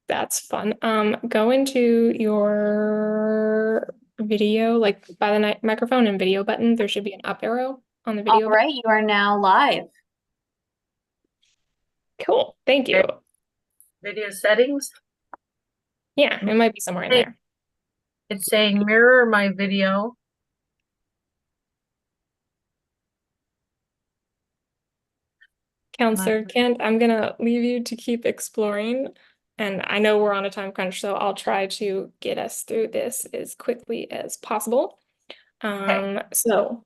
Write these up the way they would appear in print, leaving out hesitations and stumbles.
That's fun. Go into your video, like by the microphone and video button, there should be an up arrow on the All video button. right, you are now live. Cool. Thank you. Video settings. Yeah, it might be somewhere in Hey, there. it's saying mirror my video. Counselor Kent, I'm gonna leave you to keep exploring. And I know we're on a time crunch, so I'll try to get us through this as quickly as possible. So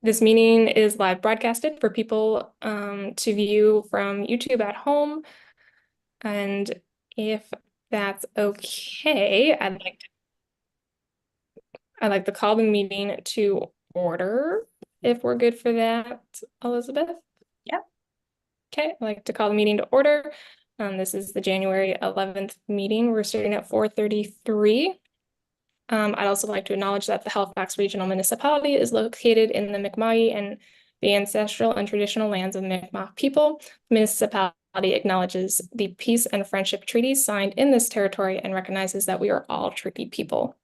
this meeting is live broadcasted for people to view from YouTube at home. And if that's okay, I'd like to call the meeting to order, if we're good for that, Elizabeth. Yep. Okay, I'd like to call the meeting to order. This is the January 11th meeting. We're starting at 4:33. I'd also like to acknowledge that the Halifax Regional Municipality is located in the Mi'kmaq and the ancestral and traditional lands of the Mi'kmaq people. The municipality acknowledges the peace and friendship treaties signed in this territory and recognizes that we are all treaty people.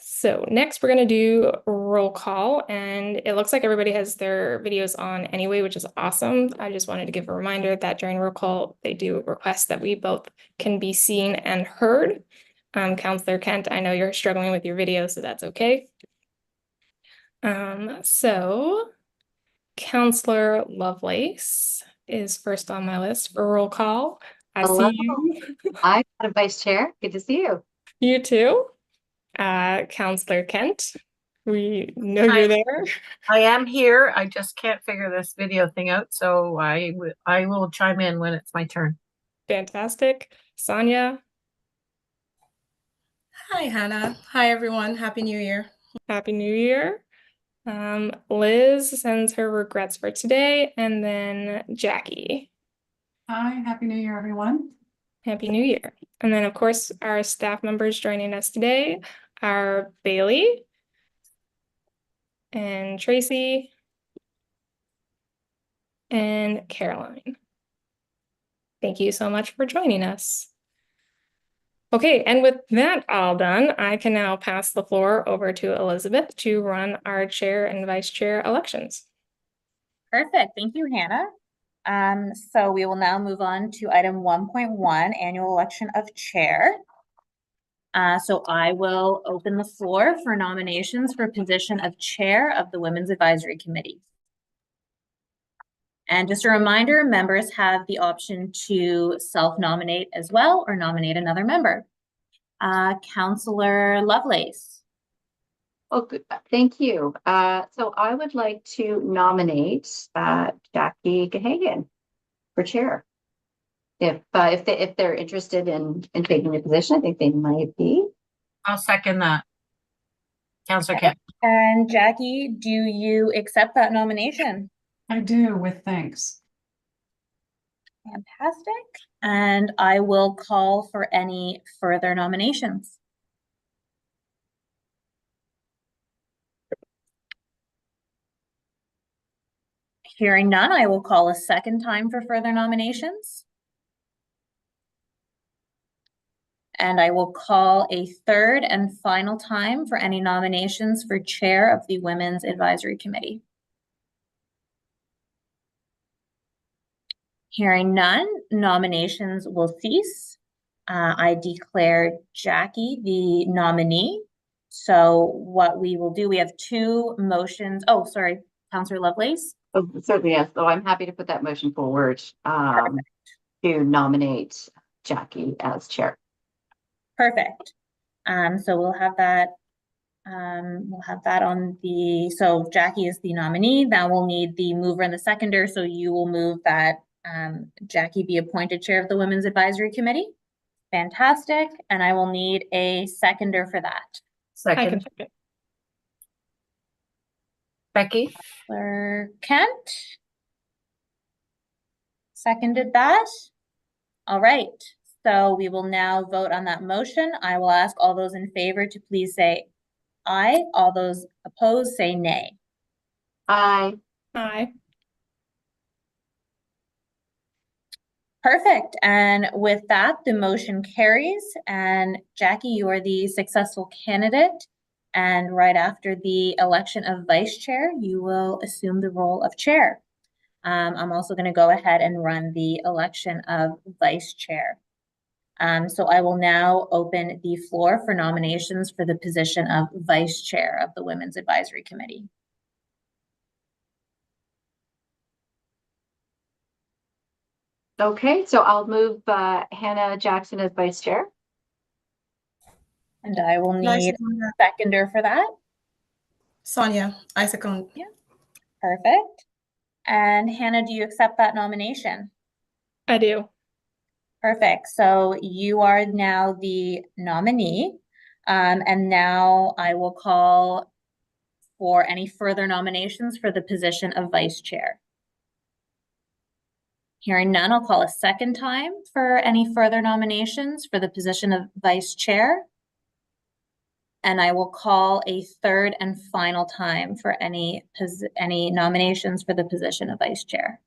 So next we're going to do roll call, and it looks like everybody has their videos on anyway, which is awesome. I just wanted to give a reminder that during roll call, they do request that we both can be seen and heard. Counselor Kent, I know you're struggling with your video, so that's okay. So Counselor Lovelace is first on my list for roll call. I Hello. see you. Hi, Madam Vice Chair. Good to see you. You too. Counselor Kent, we know Hi. you're there. I am here. I just can't figure this video thing out, so I will chime in when it's my turn. Fantastic. Sonia, Hi, Hannah. Hi, everyone. Happy New Year. Happy New Year. Liz sends her regrets for today, and then Jackie. Hi, Happy New Year, everyone. Happy New Year. And then, of course, our staff members joining us today are Bailey and Tracy and Caroline. Thank you so much for joining us. Okay, and with that all done, I can now pass the floor over to Elizabeth to run our chair and vice chair elections. Perfect. Thank you, Hannah. So we will now move on to item 1.1, annual election of chair. So I will open the floor for nominations for position of chair of the Women's Advisory Committee. And just a reminder, members have the option to self-nominate as well or nominate another member. Counselor Lovelace. Oh, good. Thank you. So I would like to nominate Jackie Gahagan for chair. If they're interested in taking the position, I think they might be. I'll second that. Counselor Kent. And Jackie, do you accept that nomination? I do, with thanks. Fantastic. And I will call for any further nominations. Hearing none, I will call a second time for further nominations. And I will call a third and final time for any nominations for chair of the Women's Advisory Committee. Hearing none, nominations will cease. I declare Jackie the nominee. So what we will do, we have two motions. Oh, sorry, Councillor Lovelace. Oh, certainly, yes. So I'm happy to put that motion forward to nominate Jackie as chair. Perfect. So we'll have that. On the, so Jackie is the nominee. Now we'll need the mover and the seconder. So you will move that Jackie be appointed chair of the Women's Advisory Committee. Fantastic. And I will need a seconder for that. Second. Becky. Councillor Kent seconded that. All right. So we will now vote on that motion. I will ask all those in favor to please say aye. All those opposed say nay. Aye. Aye. Perfect. And with that, the motion carries. And Jackie, you are the successful candidate. And right after the election of vice chair, you will assume the role of chair. I'm also going to go ahead and run the election of vice chair. So I will now open the floor for nominations for the position of vice chair of the Women's Advisory Committee. Okay, so I'll move Hannah Jackson as vice chair. And I will Nice need one, a seconder for that. Sonia, I second. Perfect. And Hannah, do you accept that nomination? I do. Perfect. So you are now the nominee. And now I will call for any further nominations for the position of vice chair. Hearing none, I'll call a second time for any further nominations for the position of vice chair. And I will call a third and final time for any nominations for the position of vice chair.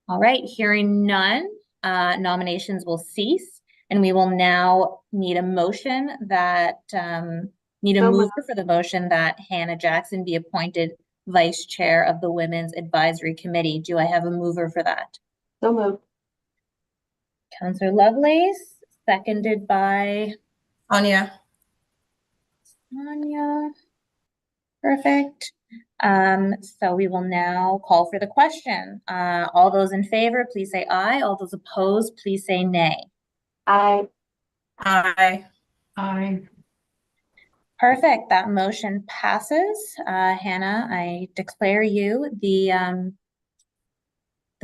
All right, hearing none, nominations will cease, and we will now need a motion that, need a So mover moved. for the motion that Hannah Jackson be appointed vice chair of the Women's Advisory Committee. Do I have a mover for that? So moved. Councillor Lovelace, seconded by Sonia, Tanya. Perfect. So we will now call for the question. All those in favor, please say aye. All those opposed, please say nay. I aye. I, Perfect. That motion passes. Hannah, I declare you the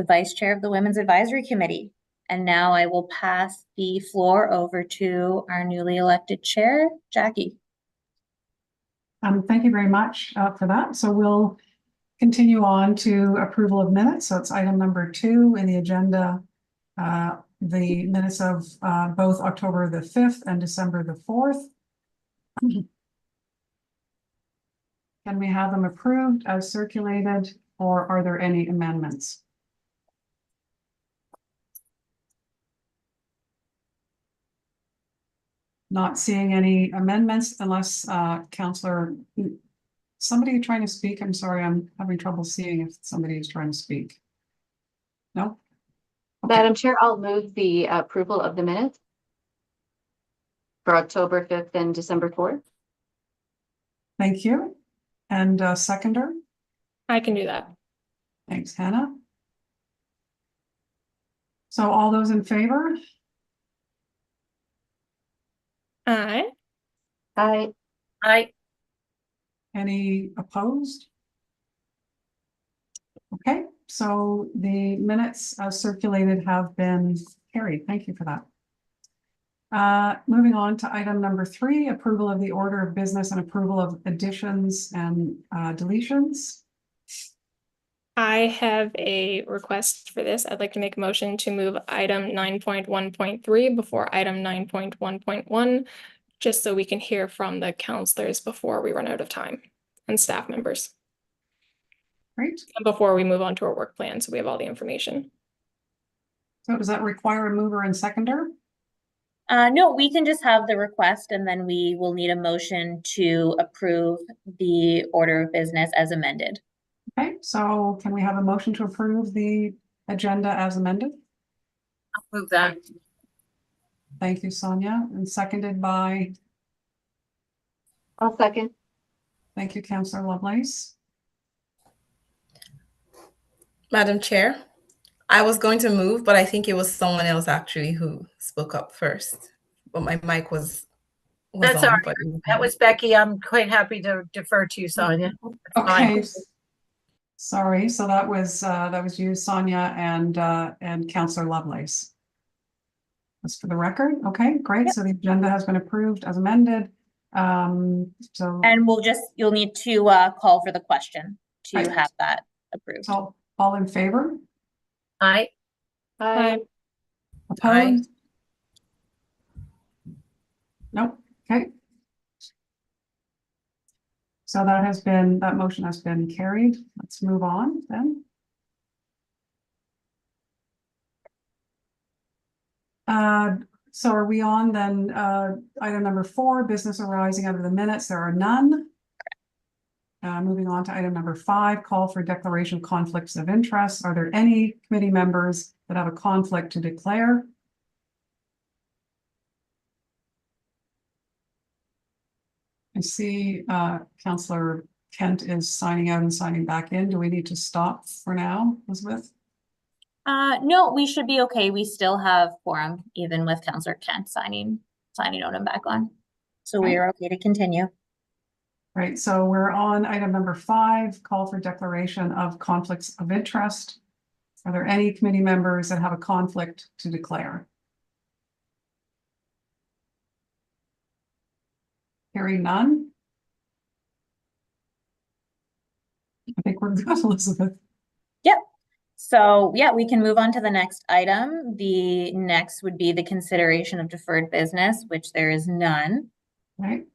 vice chair of the Women's Advisory Committee. And now I will pass the floor over to our newly elected chair, Jackie. thank you very much for that. So we'll continue on to approval of minutes. So it's item number 2 in the agenda. The minutes of both October the 5th and December the 4th. Can we have them approved as circulated, or are there any amendments? Not seeing any amendments unless Councillor, somebody trying to speak? I'm sorry, I'm having trouble seeing if somebody is trying to speak. No? Okay, Madam Chair, I'll move the approval of the minutes for October 5th and December 4th. thank you. And seconder, I can do that. thanks, Hannah. So all those in favor? Aye. I Any opposed? Okay, so the minutes circulated have been carried. Thank you for that. Moving on to item number 3, approval of the order of business and approval of additions and deletions. I have a request for this. I'd like to make a motion to move item 9.1.3 before item 9.1.1, just so we can hear from the counselors before we run out of time and staff members, Great. and before we move on to our work plan, so we have all the information. So does that require a mover and seconder? No, we can just have the request and then we will need a motion to approve the order of business as amended. Okay, so can we have a motion to approve the agenda as amended? I'll move that. Thank you, Sonia, and seconded by, I'll second. thank you, Councillor Lovelace. Madam Chair, I was going to move, but I think it was someone else actually who spoke up first. But my mic was That's on. all right. But That was Becky. I'm quite happy to defer to you, Sonia. That's fine. Okay. Sorry, so that was you, Sonia, and Councillor Lovelace. That's for the record. Okay, great. Yep. So the agenda has been approved as amended. So, And you'll need to call for the question to Right. have that approved. so all in favor? Aye. I Opposed? Nope, okay. So that motion has been carried. Let's move on then. So are we on then, item number 4, business arising out of the minutes? There are none. Moving on to item number 5, call for declaration of conflicts of interest. Are there any committee members that have a conflict to declare? I see, Councillor Kent is signing out and signing back in. Do we need to stop for now, Elizabeth? No, we should be okay. We still have quorum, even with Councillor Kent signing out and back on. So we Okay. are okay to continue. Right, so we're on item number 5, call for declaration of conflicts of interest. Are there any committee members that have a conflict to declare? Hearing none. I think we're good, Elizabeth. Yep. So yeah, we can move on to the next item. The next would be the consideration of deferred business, which there is none. Right,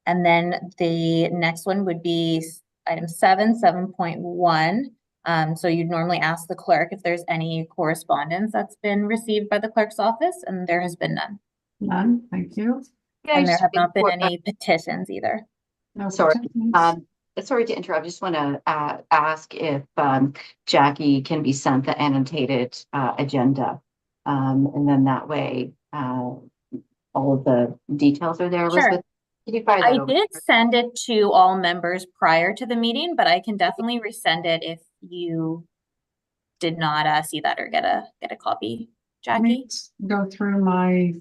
And then the next one would be item 7.1. So you'd normally ask the clerk if there's any correspondence that's been received by the clerk's office, and there has been none. none, thank you. Yeah, And there just have not been before- any petitions either. No Sorry, petitions. Sorry to interrupt. Just want to ask if Jackie can be sent the annotated agenda. And then that way, all of the details are there. Sure. Elizabeth, can you fire that I over? did send it to all members prior to the meeting, but I can definitely resend it if you did not see that or get a copy, Let me Jackie. just go through my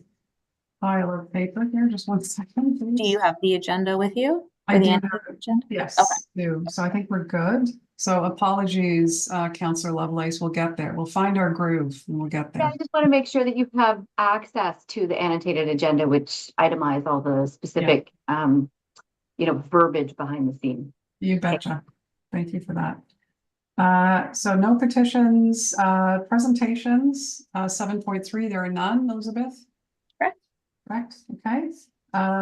pile of paper here, just 1 second, please. Do you have the agenda with you? I For the do end have of the agenda? Yes, Okay. do. So I think we're good. So apologies, Councillor Lovelace, we'll get there. We'll find our groove and we'll get Yeah, there. I just want to make sure that you have access to the annotated agenda, which itemize all the specific, verbiage behind the scene. You betcha. Thank you for that. So no petitions, presentations, 7.3, there are none, Elizabeth? Correct. Correct, okay.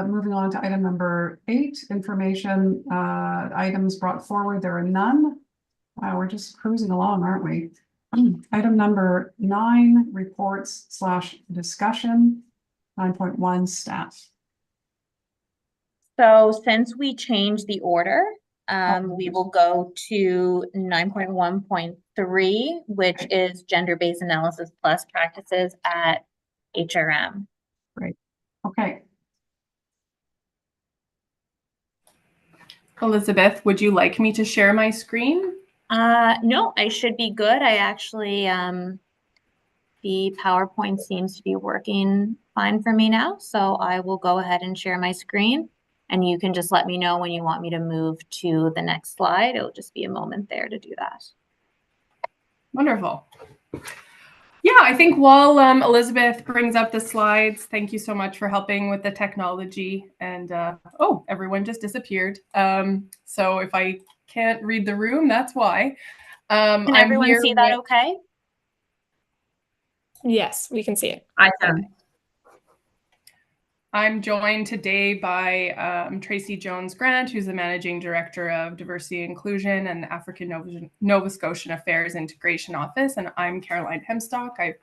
Moving on to item number 8, information, items brought forward, there are none. Wow, we're just cruising along, aren't we? Item number 9, reports / discussion, 9.1, staff. So since we changed the order, we will go to 9.1.3, which is gender-based analysis plus practices at HRM. Okay, Elizabeth, would you like me to share my screen? No, I should be good. I actually, the PowerPoint seems to be working fine for me now, so I will go ahead and share my screen. And you can just let me know when you want me to move to the next slide. It'll just be a moment there to do that. Wonderful. Yeah, I think while Elizabeth brings up the slides, thank you so much for helping with the technology. And oh, everyone just disappeared. So if I can't read the room, that's why. Can everyone see that okay? Yes, we can see it. I can. I'm joined today by Tracy Jones-Grant, who's the Managing Director of Diversity and Inclusion and the African Nova Scotian Affairs Integration Office. And I'm Caroline Hemstock. I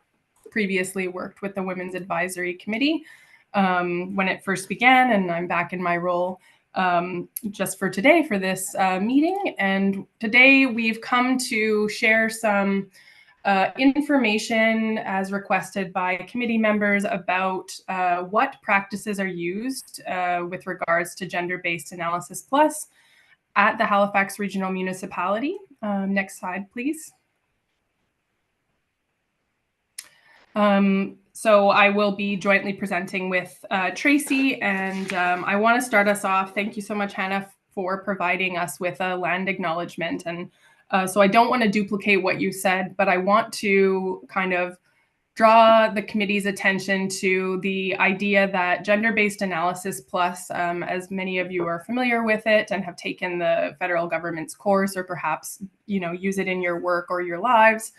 previously worked with the Women's Advisory Committee when it first began, and I'm back in my role just for today for this meeting. And today we've come to share some information as requested by committee members about what practices are used with regards to gender-based analysis plus at the Halifax Regional Municipality. Next slide, please. So I will be jointly presenting with Tracy, and I want to start us off. Thank you so much, Hannah, for providing us with a land acknowledgement. And so I don't want to duplicate what you said, but I want to kind of draw the committee's attention to the idea that gender-based analysis plus, as many of you are familiar with it and have taken the federal government's course, or perhaps use it in your work or your lives,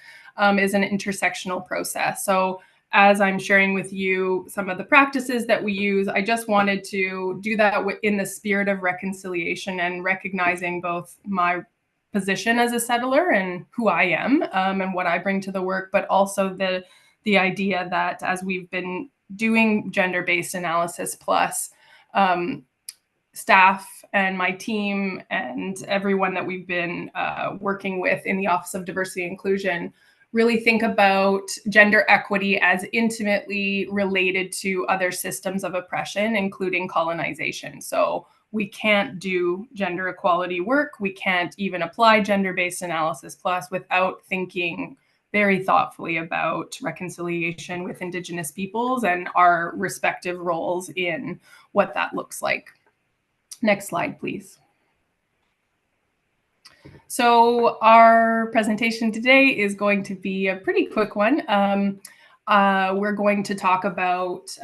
is an intersectional process. So as I'm sharing with you some of the practices that we use, I just wanted to do that in the spirit of reconciliation and recognizing both my position as a settler and who I am and what I bring to the work, but also the the idea that as we've been doing gender-based analysis plus, staff and my team and everyone that we've been working with in the Office of Diversity and Inclusion really think about gender equity as intimately related to other systems of oppression, including colonization. So we can't do gender equality work. We can't even apply gender-based analysis plus without thinking very thoughtfully about reconciliation with Indigenous peoples and our respective roles in what that looks like. Next slide, please. So our presentation today is going to be a pretty quick one. We're going to talk about,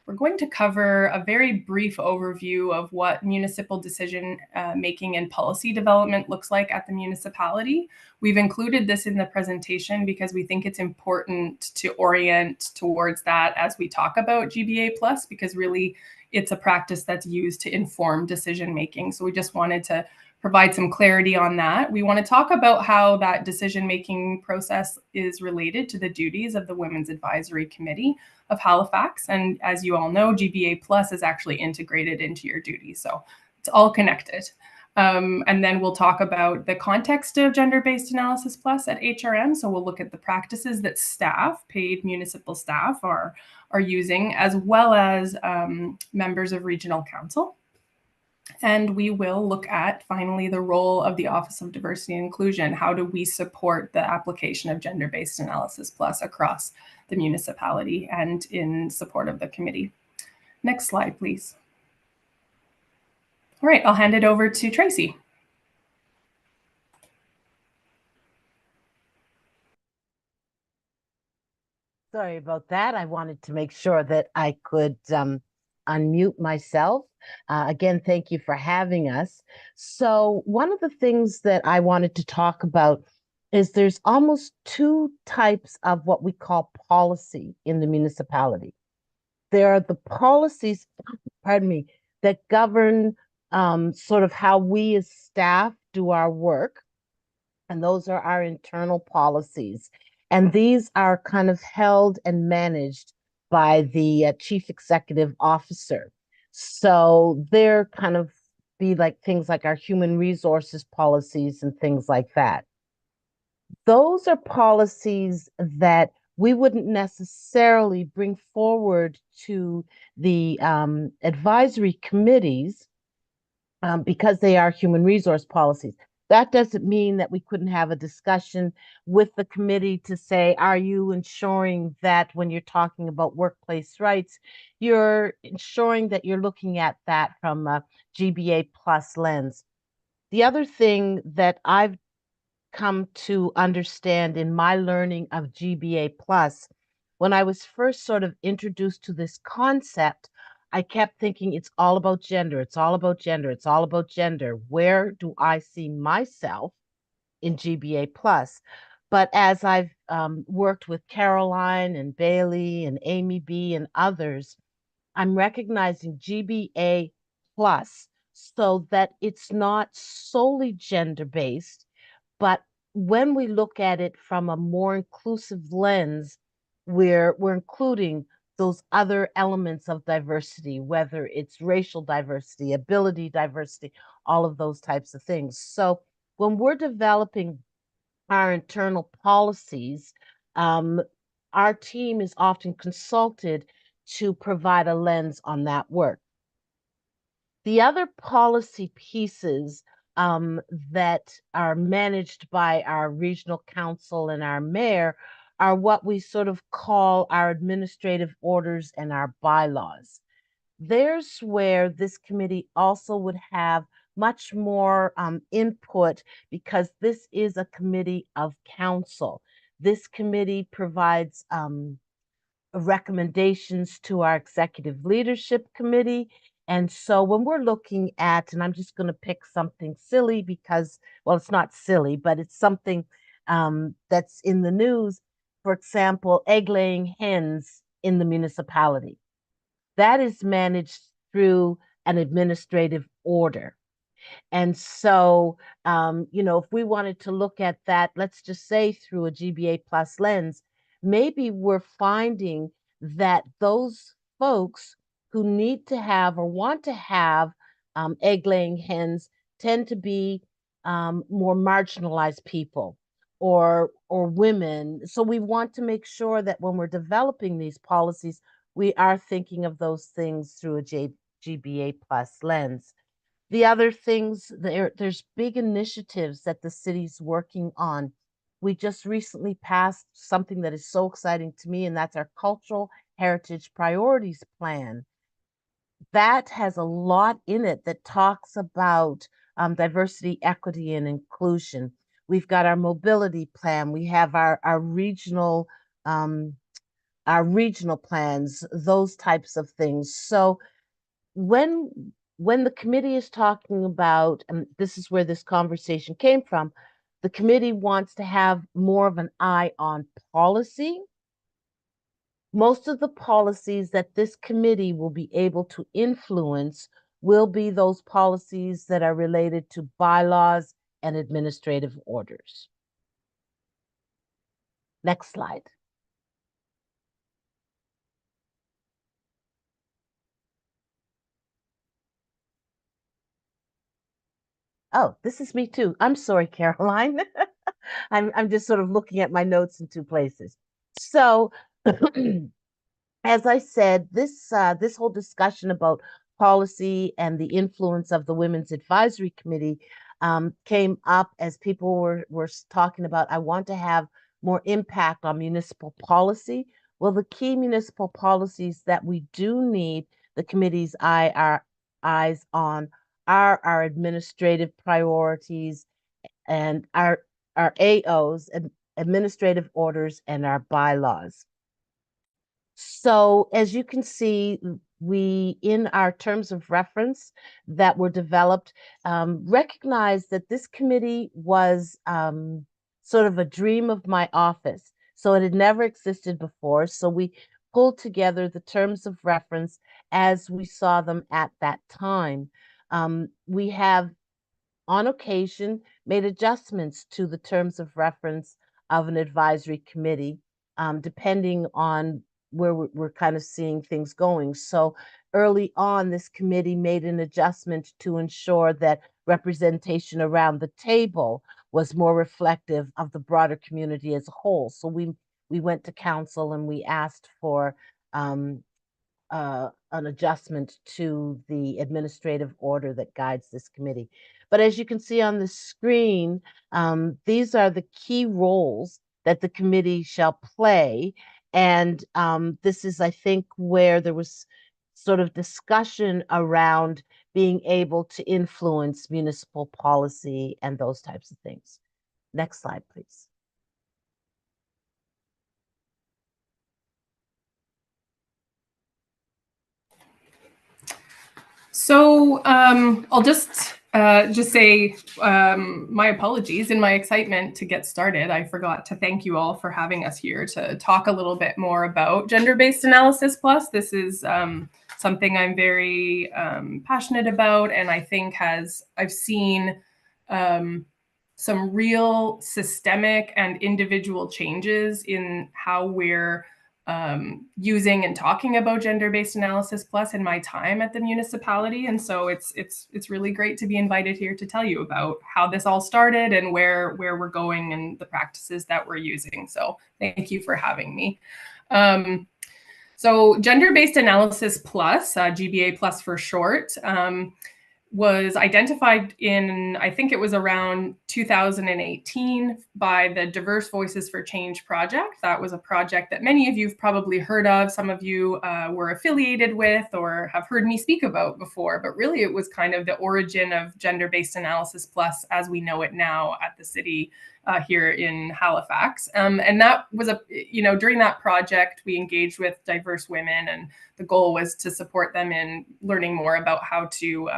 we're going to cover a very brief overview of what municipal decision making and policy development looks like at the municipality. We've included this in the presentation because we think it's important to orient towards that as we talk about GBA plus, because really it's a practice that's used to inform decision making. So we just wanted to provide some clarity on that. We want to talk about how that decision-making process is related to the duties of the Women's Advisory Committee of Halifax. And as you all know, GBA Plus is actually integrated into your duties. So it's all connected. And then we'll talk about the context of gender-based analysis plus at HRM. So we'll look at the practices that staff, paid municipal staff, are using, as well as members of regional council. And we will look at, finally, the role of the Office of Diversity and Inclusion. How do we support the application of gender-based analysis plus across the municipality and in support of the committee? Next slide, please. All right, I'll hand it over to Tracy. Sorry about that. I wanted to make sure that I could unmute myself. Again, thank you for having us. So one of the things that I wanted to talk about is there's almost two types of what we call policy in the municipality. There are the policies, pardon me, that govern sort of how we as staff do our work. And those are our internal policies. And these are kind of held and managed by the chief executive officer. So they're kind of be like things like our human resources policies and things like that. Those are policies that we wouldn't necessarily bring forward to the advisory committees because they are human resource policies. That doesn't mean that we couldn't have a discussion with the committee to say, are you ensuring that when you're talking about workplace rights, you're ensuring that you're looking at that from a GBA plus lens? The other thing that I've come to understand in my learning of GBA plus, when I was first sort of introduced to this concept, I kept thinking it's all about gender. It's all about gender. It's all about gender. Where do I see myself in GBA plus? But as I've worked with Caroline and Bailey and Amy B and others, I'm recognizing GBA plus so that it's not solely gender-based, but when we look at it from a more inclusive lens, we're including those other elements of diversity, whether it's racial diversity, ability diversity, all of those types of things. So when we're developing our internal policies, our team is often consulted to provide a lens on that work. The other policy pieces that are managed by our regional council and our mayor are what we sort of call our administrative orders and our bylaws. There's where this committee also would have much more input because this is a committee of council. This committee provides recommendations to our executive leadership committee. And so when we're looking at, and I'm just going to pick something silly because, well, it's not silly, but it's something that's in the news. For example, egg-laying hens in the municipality. That is managed through an administrative order. And so, if we wanted to look at that, let's just say through a GBA plus lens, maybe we're finding that those folks who need to have or want to have egg-laying hens tend to be more marginalized people or women. So we want to make sure that when we're developing these policies, we are thinking of those things through a GBA plus lens. The other things, there's big initiatives that the city's working on. We just recently passed something that is so exciting to me, and that's our Cultural Heritage Priorities Plan. That has a lot in it that talks about diversity, equity, and inclusion. We've got our mobility plan. We have our regional plans, those types of things. So when the committee is talking about, and this is where this conversation came from, the committee wants to have more of an eye on policy. Most of the policies that this committee will be able to influence will be those policies that are related to bylaws and administrative orders. Next slide. Oh, this is me too. I'm sorry, Caroline. I'm just sort of looking at my notes in two places. So, as I said, this whole discussion about policy and the influence of the Women's Advisory Committee came up as people were talking about, I want to have more impact on municipal policy. Well, the key municipal policies that we do need the committee's eyes on are our administrative priorities and our AOs, administrative orders, and our bylaws. So as you can see, we, in our terms of reference that were developed, recognize that this committee was sort of a dream of my office. So it had never existed before. So we pulled together the terms of reference as we saw them at that time. We have, on occasion, made adjustments to the terms of reference of an advisory committee, depending on where we're kind of seeing things going. So early on, this committee made an adjustment to ensure that representation around the table was more reflective of the broader community as a whole. So we went to council and we asked for an adjustment to the administrative order that guides this committee. But as you can see on the screen, these are the key roles that the committee shall play. And this is, I think, where there was sort of discussion around being able to influence municipal policy and those types of things. Next slide, please. So I'll just say my apologies in my excitement to get started. I forgot to thank you all for having us here to talk a little bit more about Gender-Based Analysis Plus. This is something I'm very passionate about, and I think I've seen some real systemic and individual changes in how we're using and talking about Gender-Based Analysis Plus in my time at the municipality. And so it's really great to be invited here to tell you about how this all started and where we're going and the practices that we're using. So thank you for having me. So Gender-Based Analysis Plus, GBA Plus for short, was identified in, I think it was around 2018 by the Diverse Voices for Change project. That was a project that many of you have probably heard of. Some of you were affiliated with or have heard me speak about before, but really it was kind of the origin of Gender-Based Analysis Plus as we know it now at the city here in Halifax. And that was during that project, we engaged with diverse women, and the goal was to support them in learning more about how to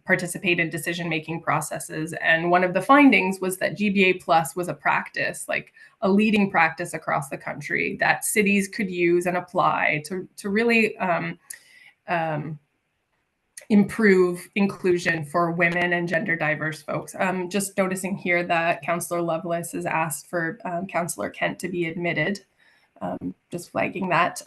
participate in decision-making processes. And one of the findings was that GBA Plus was a practice, like a leading practice across the country that cities could use and apply to really improve inclusion for women and gender diverse folks. Just noticing here that Councillor Lovelace has asked for Councillor Kent to be admitted. Just flagging that.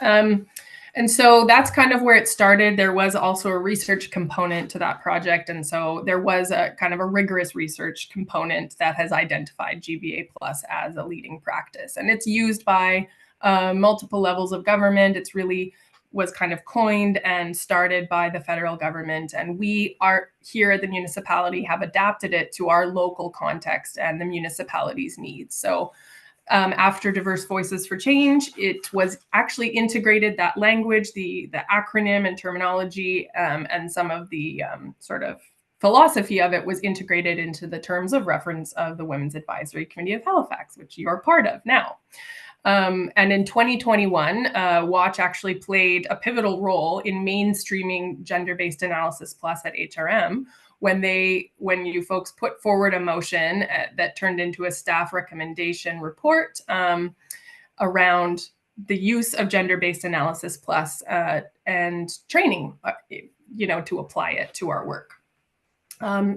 And so that's kind of where it started. There was also a research component to that project. And so there was a kind of a rigorous research component that has identified GBA Plus as a leading practice. And it's used by multiple levels of government. It's really was kind of coined and started by the federal government. And we are here at the municipality have adapted it to our local context and the municipality's needs. So after Diverse Voices for Change, it was actually integrated, that language, the acronym and terminology, and some of the sort of philosophy of it was integrated into the terms of reference of the Women's Advisory Committee of Halifax, which you are part of now. And in 2021, Watch actually played a pivotal role in mainstreaming gender-based analysis plus at HRM, when you folks put forward a motion that turned into a staff recommendation report around the use of gender-based analysis plus and training, to apply it to our work.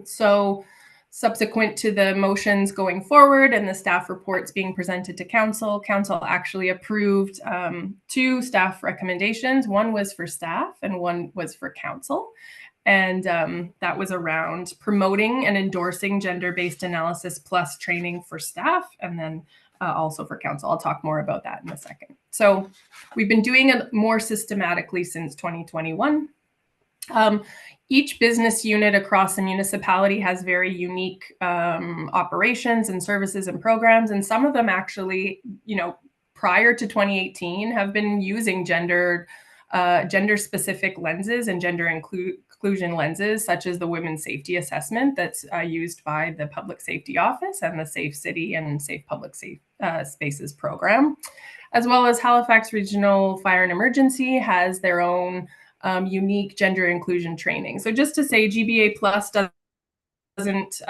So subsequent to the motions going forward and the staff reports being presented to council, council actually approved 2 staff recommendations. One was for staff and one was for council. And that was around promoting and endorsing gender-based analysis plus training for staff, and then also for council. I'll talk more about that in a second. So we've been doing it more systematically since 2021. Each business unit across the municipality has very unique operations and services and programs, and some of them actually, prior to 2018, have been using gender-specific lenses and gender inclusion lenses, such as the Women's Safety Assessment that's used by the Public Safety Office and the Safe City and Safe Public Spaces program, as well as Halifax Regional Fire and Emergency has their own unique gender inclusion training. So just to say, GBA Plus doesn't,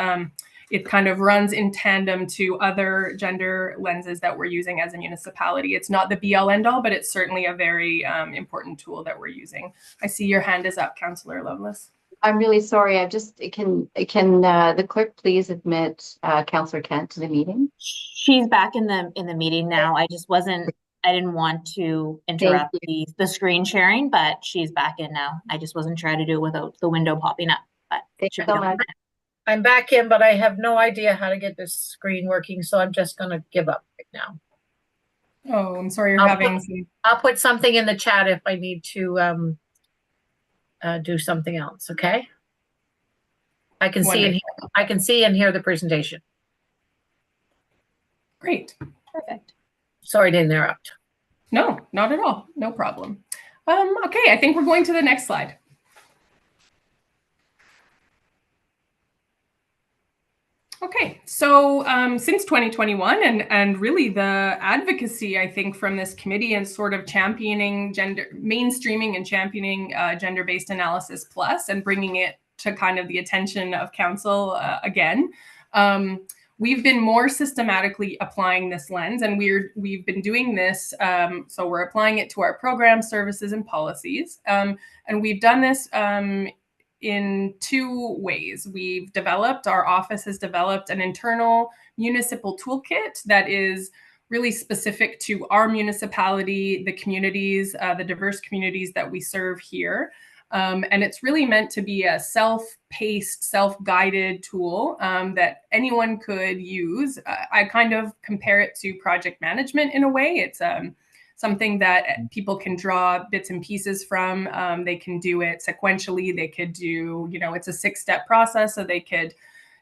it kind of runs in tandem to other gender lenses that we're using as a municipality. It's not the be-all end-all, but it's certainly a very important tool that we're using. I see your hand is up, Councillor Lovelace. I'm really sorry. Can the clerk please admit Councillor Kent to the meeting? She's back in the meeting now. I didn't want to interrupt the screen sharing, but she's back in now. I just wasn't trying to do it without the window popping up. But Thank you so much. I'm back in, but I have no idea how to get this screen working, so I'm just going to give up right now. Oh, I'm sorry I'll put something in the chat if I need to do something else, okay? I can see and hear the presentation. Great. Perfect. Sorry to interrupt. No, not at all. No problem. Okay, I think we're going to the next slide. Okay, so since 2021 and really the advocacy, I think, from this committee and sort of championing mainstreaming and championing gender-based analysis plus and bringing it to kind of the attention of council again, we've been more systematically applying this lens, and we've been doing this. So we're applying it to our programs, services, and policies, and we've done this in 2 ways. Our office has developed an internal municipal toolkit that is really specific to our municipality, the communities, the diverse communities that we serve here. And it's really meant to be a self-paced, self-guided tool that anyone could use. I kind of compare it to project management in a way. It's something that people can draw bits and pieces from. They can do it sequentially. They could do, it's a 6-step process, so they could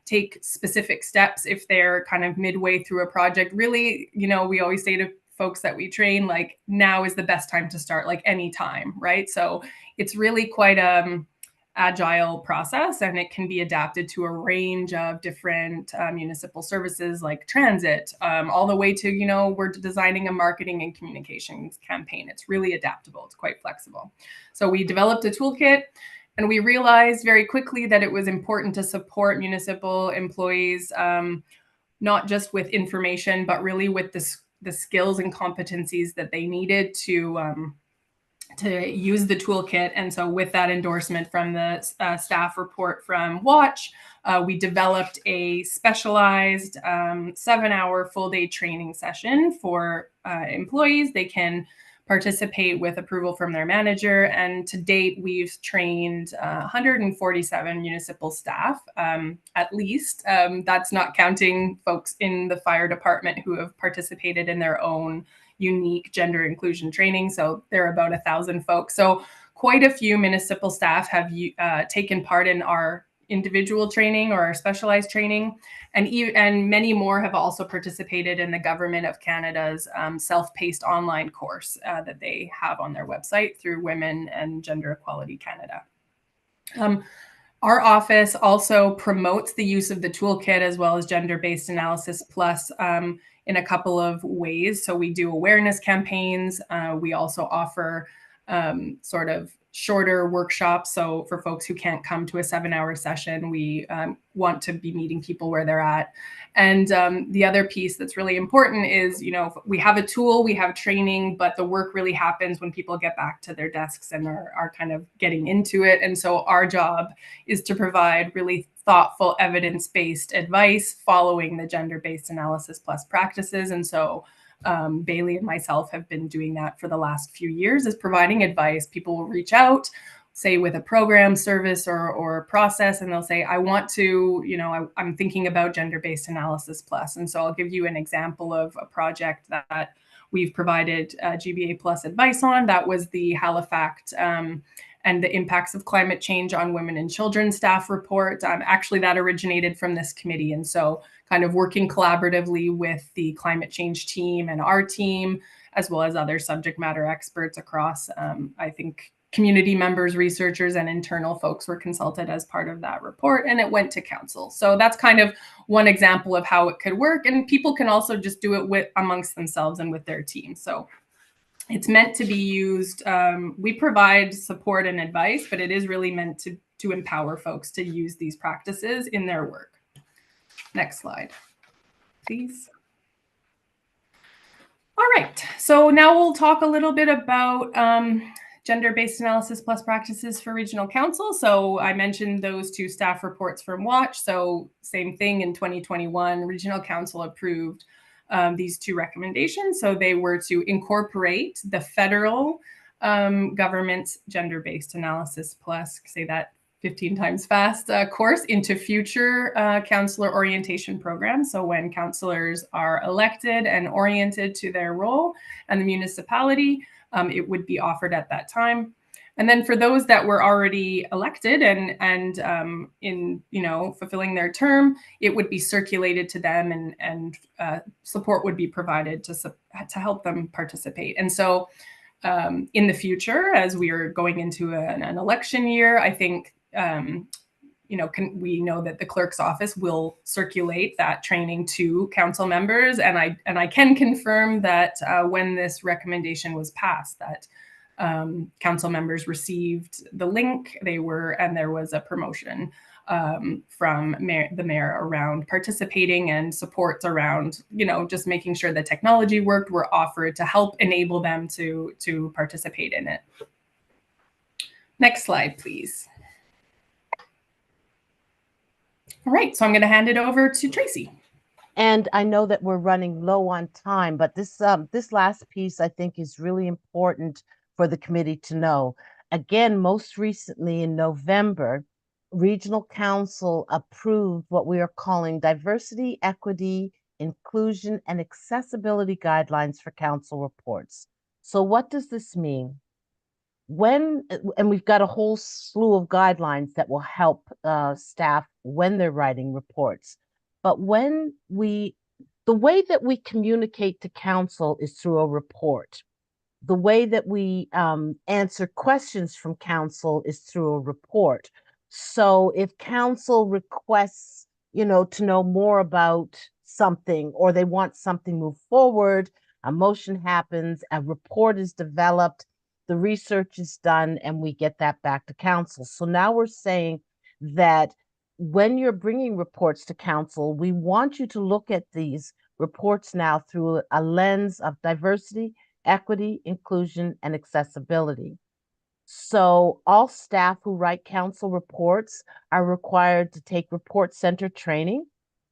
take specific steps if they're kind of midway through a project. Really, we always say to folks that we train, like, now is the best time to start, like any time, right? So it's really quite agile process, and it can be adapted to a range of different municipal services like transit, all the way to, we're designing a marketing and communications campaign. It's really adaptable. It's quite flexible. So we developed a toolkit, and we realized very quickly that it was important to support municipal employees, not just with information, but really with the skills and competencies that they needed to to use the toolkit. And so with that endorsement from the staff report from Watch, we developed a specialized 7-hour full day training session for employees. They can participate with approval from their manager. And to date, we've trained 147 municipal staff, at least. That's not counting folks in the fire department who have participated in their own unique gender inclusion training. So there are about 1,000 folks. So quite a few municipal staff have taken part in our individual training or our specialized training. And many more have also participated in the Government of Canada's self-paced online course that they have on their website through Women and Gender Equality Canada. Our office also promotes the use of the toolkit as well as Gender-Based Analysis Plus in a couple of ways. So we do awareness campaigns. We also offer sort of shorter workshops. So for folks who can't come to a 7-hour session, we want to be meeting people where they're at. And the other piece that's really important is, you know, we have a tool, we have training, but the work really happens when people get back to their desks and are kind of getting into it. And so our job is to provide really thoughtful, evidence-based advice following the Gender-Based Analysis Plus practices. And so Bailey and myself have been doing that for the last few years, is providing advice. People will reach out, say with a program, service, or a process, and they'll say, I want to, you know, I'm thinking about Gender-Based Analysis Plus. And so I'll give you an example of a project that we've provided GBA Plus advice on. That was the Halifax and the impacts of climate change on women and children staff report. Actually, that originated from this committee. And so kind of working collaboratively with the climate change team and our team, as well as other subject matter experts across, I think, community members, researchers, and internal folks were consulted as part of that report, and it went to council. So that's kind of one example of how it could work. And people can also just do it amongst themselves and with their team. So it's meant to be used. We provide support and advice, but it is really meant to empower folks to use these practices in their work. Next slide, please. All right, so now we'll talk a little bit about Gender-Based Analysis Plus practices for Regional Council. So I mentioned those 2 staff reports from Watch. So same thing in 2021, Regional Council approved these 2 recommendations. So they were to incorporate the federal government's Gender-Based Analysis Plus, say that 15 times fast, course into future councillor orientation programs. So when councillors are elected and oriented to their role and the municipality, it would be offered at that time. And then for those that were already elected and in, you know, fulfilling their term, it would be circulated to them, and support would be provided to help them participate. And so in the future, as we are going into an election year, I think, you know, we know that the clerk's office will circulate that training to council members. And I can confirm that when this recommendation was passed, that council members received the link. There was a promotion from the mayor around participating, and supports around, you know, just making sure the technology worked were offered to help enable them to participate in it. Next slide, please. All right, so I'm going to hand it over to Tracy. And I know that we're running low on time, but this last piece I think is really important for the committee to know. Again, most recently in November, Regional Council approved what we are calling Diversity, Equity, Inclusion, and Accessibility Guidelines for Council Reports. So what does this mean? And we've got a whole slew of guidelines that will help staff when they're writing reports. But the way that we communicate to council is through a report. The way that we answer questions from council is through a report. So if council requests, you know, to know more about something, or they want something moved forward, a motion happens, a report is developed, the research is done, and we get that back to council. So now we're saying that when you're bringing reports to council, we want you to look at these reports now through a lens of diversity, equity, inclusion, and accessibility. So all staff who write council reports are required to take report center training.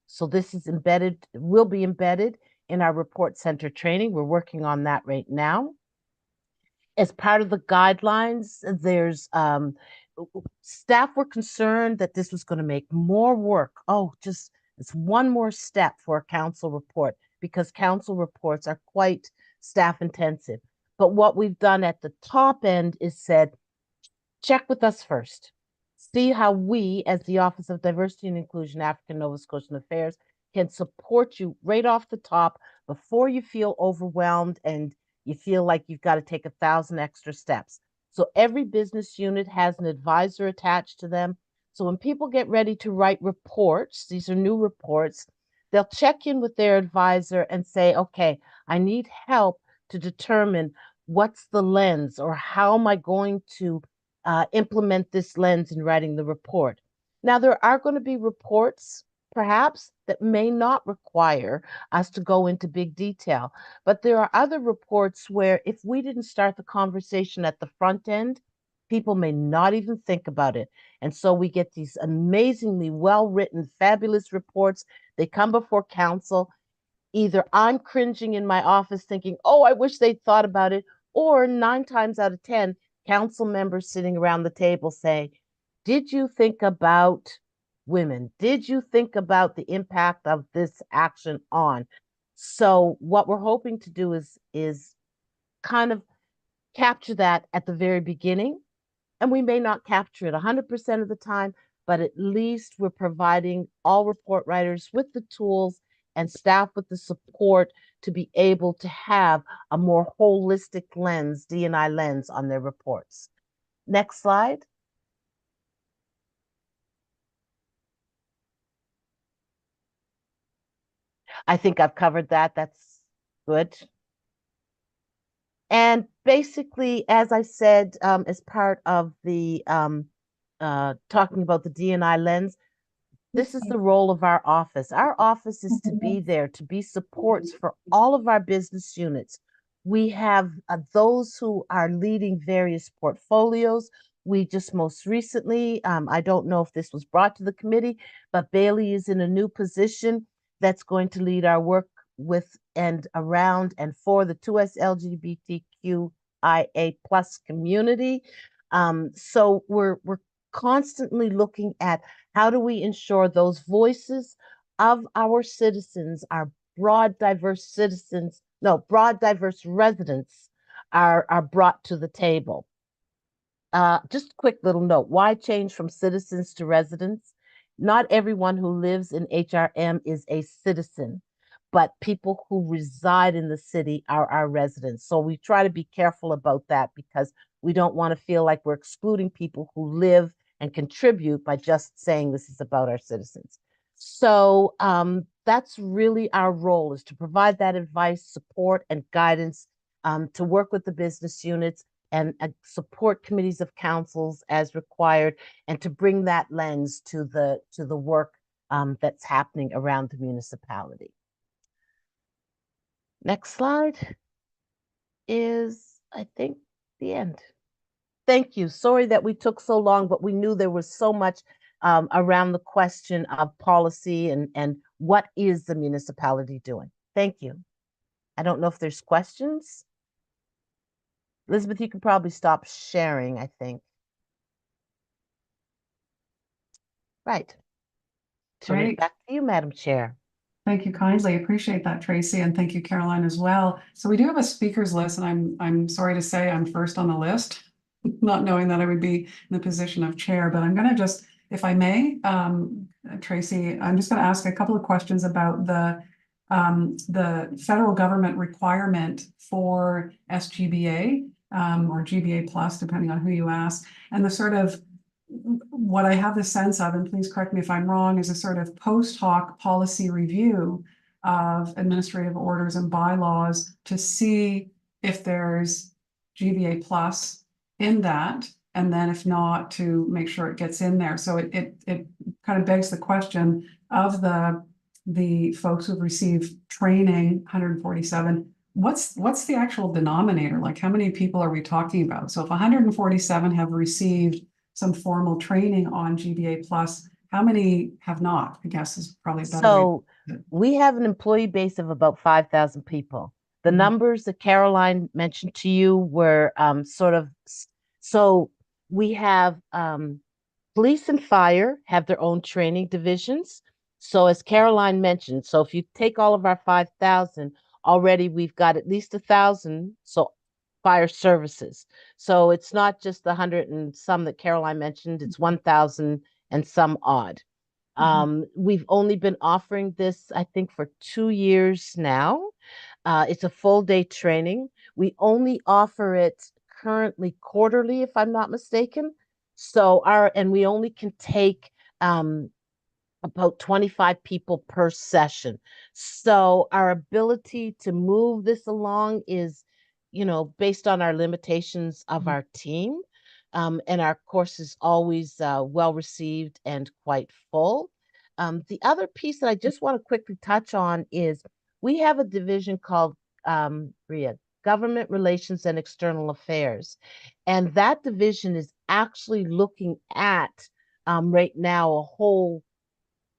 So this is embedded, will be embedded in our report center training. We're working on that right now. As part of the guidelines, there's staff were concerned that this was going to make more work. Oh, just it's one more step for a council report because council reports are quite staff intensive. But what we've done at the top end is said, check with us first. See how we, as the Office of Diversity and Inclusion, African Nova Scotian Affairs, can support you right off the top before you feel overwhelmed and you feel like you've got to take 1,000 extra steps. So every business unit has an advisor attached to them. So when people get ready to write reports, these are new reports, they'll check in with their advisor and say, okay, I need help to determine what's the lens or how am I going to implement this lens in writing the report. Now, there are going to be reports, perhaps, that may not require us to go into big detail. But there are other reports where if we didn't start the conversation at the front end, people may not even think about it. And so we get these amazingly well-written, fabulous reports. They come before council. Either I'm cringing in my office thinking, oh, I wish they'd thought about it, or 9 times out of 10, council members sitting around the table say, did you think about women? Did you think about the impact of this action on? So what we're hoping to do is kind of capture that at the very beginning. And we may not capture it 100% of the time, but at least we're providing all report writers with the tools and staff with the support to be able to have a more holistic lens, D&I lens on their reports. Next slide. I think I've covered that. That's good. And basically, as I said, as part of the talking about the D&I lens, this is the role of our office. Our office is to be there, to be supports for all of our business units. We have those who are leading various portfolios. We just most recently, I don't know if this was brought to the committee, but Bailey is in a new position that's going to lead our work with and around and for the 2S LGBTQIA plus community. So we're constantly looking at how do we ensure those voices of our citizens, our broad, diverse residents are brought to the table. Just a quick little note, why change from citizens to residents? Not everyone who lives in HRM is a citizen, but people who reside in the city are our residents. So we try to be careful about that because we don't want to feel like we're excluding people who live and contribute by just saying this is about our citizens. So that's really our role, is to provide that advice, support, and guidance, to work with the business units and support committees of councils as required, and to bring that lens to the work that's happening around the municipality. Next slide is, I think, the end. Thank you. Sorry that we took so long, but we knew there was so much around the question of policy and what is the municipality doing. Thank you. I don't know if there's questions. Elizabeth, you can probably stop sharing, I think. Right. Turn it Great. back to you, Madam Chair. Thank you kindly. Appreciate that, Tracy, and thank you, Caroline, as well. So we do have a speakers list, and I'm sorry to say I'm first on the list, not knowing that I would be in the position of chair, but I'm going to just, if I may, Tracy, I'm just going to ask a couple of questions about the federal government requirement for SGBA or GBA plus, depending on who you ask, and the sort of what I have the sense of, and please correct me if I'm wrong, is a sort of post hoc policy review of administrative orders and bylaws to see if there's GBA plus in that, and then if not, to make sure it gets in there. So it kind of begs the question of the folks who've received training, 147, what's the actual denominator? Like, how many people are we talking about? So if 147 have received some formal training on GBA plus, how many have not? I guess is probably a better way. So we have an employee base of about 5,000 people. The Mhm. numbers that Caroline mentioned to you were so we have police and fire have their own training divisions. So as Caroline mentioned, so if you take all of our 5,000, already we've got at least 1,000. So fire services. So it's not just the 100 and some that Caroline mentioned, it's 1,000 and some odd. We've only been offering this, I think, for 2 years now. It's a full day training. We only offer it currently quarterly, if I'm not mistaken. And we only can take about 25 people per session. So our ability to move this along is, based on our limitations of our team. And our course is always well received and quite full. The other piece that I just want to quickly touch on is we have a division called RIA, Government Relations and External Affairs. And that division is actually looking at right now a whole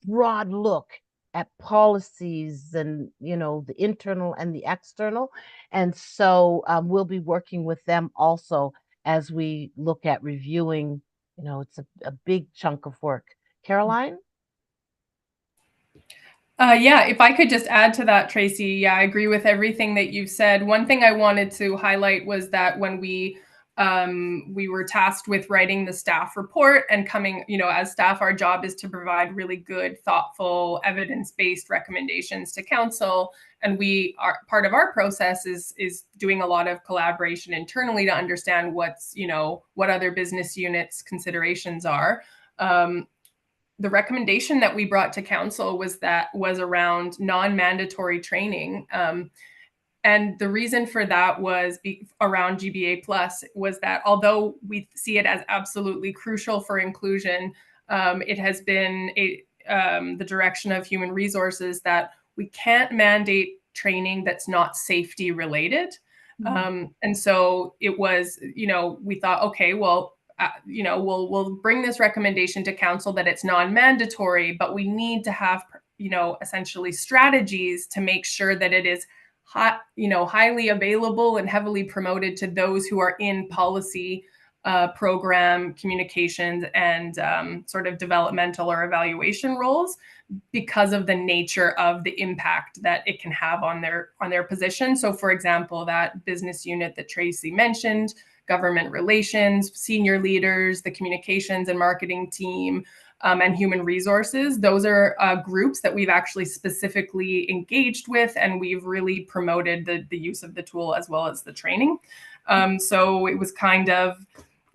broad look at policies and the internal and the external. And so we'll be working with them also as we look at reviewing. It's a big chunk of work. Caroline? Yeah, if I could just add to that, Tracy, yeah, I agree with everything that you've said. One thing I wanted to highlight was that when we were tasked with writing the staff report and coming, as staff, our job is to provide really good, thoughtful, evidence-based recommendations to council. And part of our process is doing a lot of collaboration internally to understand what other business units' considerations are. The recommendation that we brought to council was around non-mandatory training. And the reason for that was around GBA Plus was that although we see it as absolutely crucial for inclusion, it has been the direction of human resources that we can't mandate training that's not safety related. And so it was, we thought, okay, well, we'll bring this recommendation to council that it's non-mandatory, but we need to have, essentially strategies to make sure that it is highly available and heavily promoted to those who are in policy, program communications and sort of developmental or evaluation roles, because of the nature of the impact that it can have on their position. So for example, that business unit that Tracy mentioned, government relations, senior leaders, the communications and marketing team, and human resources. Those are groups that we've actually specifically engaged with, and we've really promoted the use of the tool as well as the training. So it was kind of,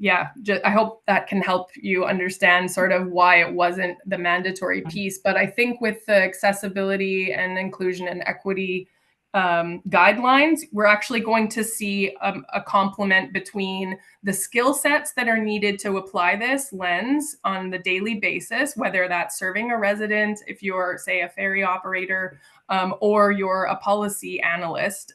I hope that can help you understand sort of why it wasn't the mandatory piece. But I think with the accessibility and inclusion and equity guidelines, we're actually going to see a complement between the skill sets that are needed to apply this lens on the daily basis, whether that's serving a resident, if you're, say, a ferry operator, or you're a policy analyst.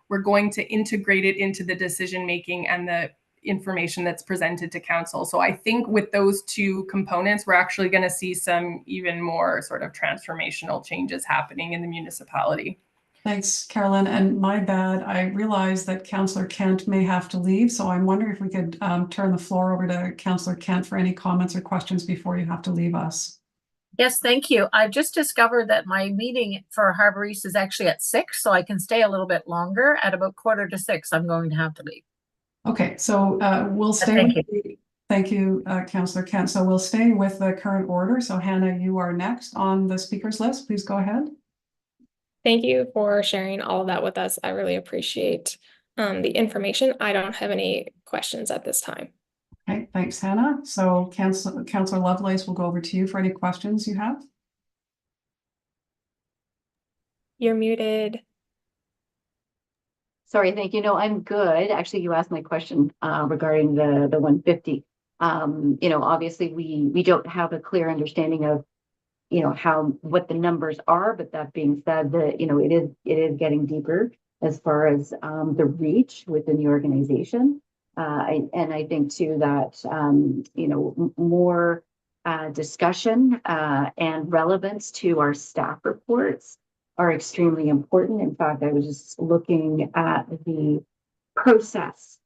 We're going to integrate it into the decision-making and the information that's presented to council. So I think with those two components, we're actually going to see some even more sort of transformational changes happening in the municipality. Thanks, Carolyn. And my bad, I realized that Councillor Kent may have to leave. So I'm wondering if we could turn the floor over to Councillor Kent for any comments or questions before you have to leave us. Yes, thank you. I've just discovered that my meeting for Harbor East is actually at 6, so I can stay a little bit longer. At about 5:45, I'm going to have to leave. Okay, so we'll stay. Thank you, Councillor Kent. So we'll stay with the current order. So Hannah, you are next on the speakers list. Please go ahead. Thank you for sharing all of that with us. I really appreciate the information. I don't have any questions at this time. Okay, thanks, Hannah. So Councillor Lovelace will go over to you for any questions you have. You're muted. Sorry, thank you. No, I'm good. Actually, you asked my question regarding the 150. Obviously we don't have a clear understanding of what the numbers are, but that being said, it is getting deeper. as far as the reach within the organization. I think too that more discussion and relevance to our staff reports are extremely important. In fact, I was just looking at the process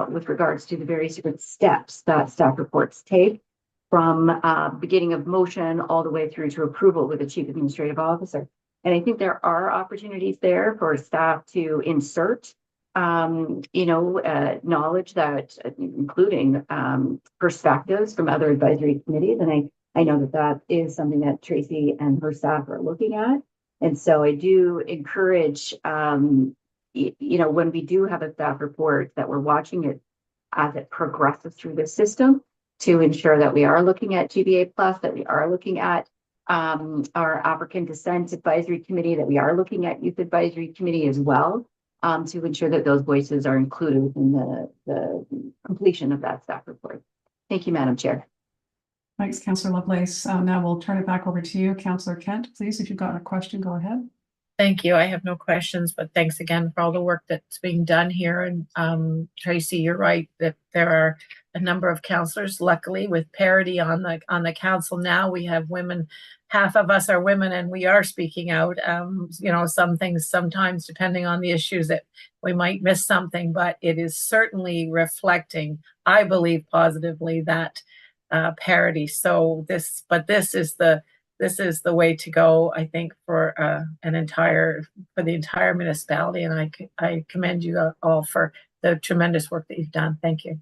with regards to the various different steps that staff reports take from beginning of motion all the way through to approval with the chief administrative officer. And I think there are opportunities there for staff to insert, knowledge that, including perspectives from other advisory committees. And I know that is something that Tracy and her staff are looking at. And so I do encourage, when we do have a staff report, that we're watching it as it progresses through the system to ensure that we are looking at GBA plus, that we are looking at our African Descent Advisory Committee, that we are looking at Youth Advisory Committee as well, to ensure that those voices are included in the completion of that staff report. Thank you, Madam Chair. Thanks, Councillor Lovelace. Now we'll turn it back over to you, Councillor Kent, please. If you've got a question, go ahead. Thank you. I have no questions, but thanks again for all the work that's being done here. And Tracy, you're right that there are a number of councillors. Luckily, with parity on the council now, we have women. Half of us are women, and we are speaking out. Some things sometimes, depending on the issues, that we might miss something, but it is certainly reflecting, I believe, positively that parity. So this is the way to go, I think, for the entire municipality. And I commend you all for the tremendous work that you've done. Thank you.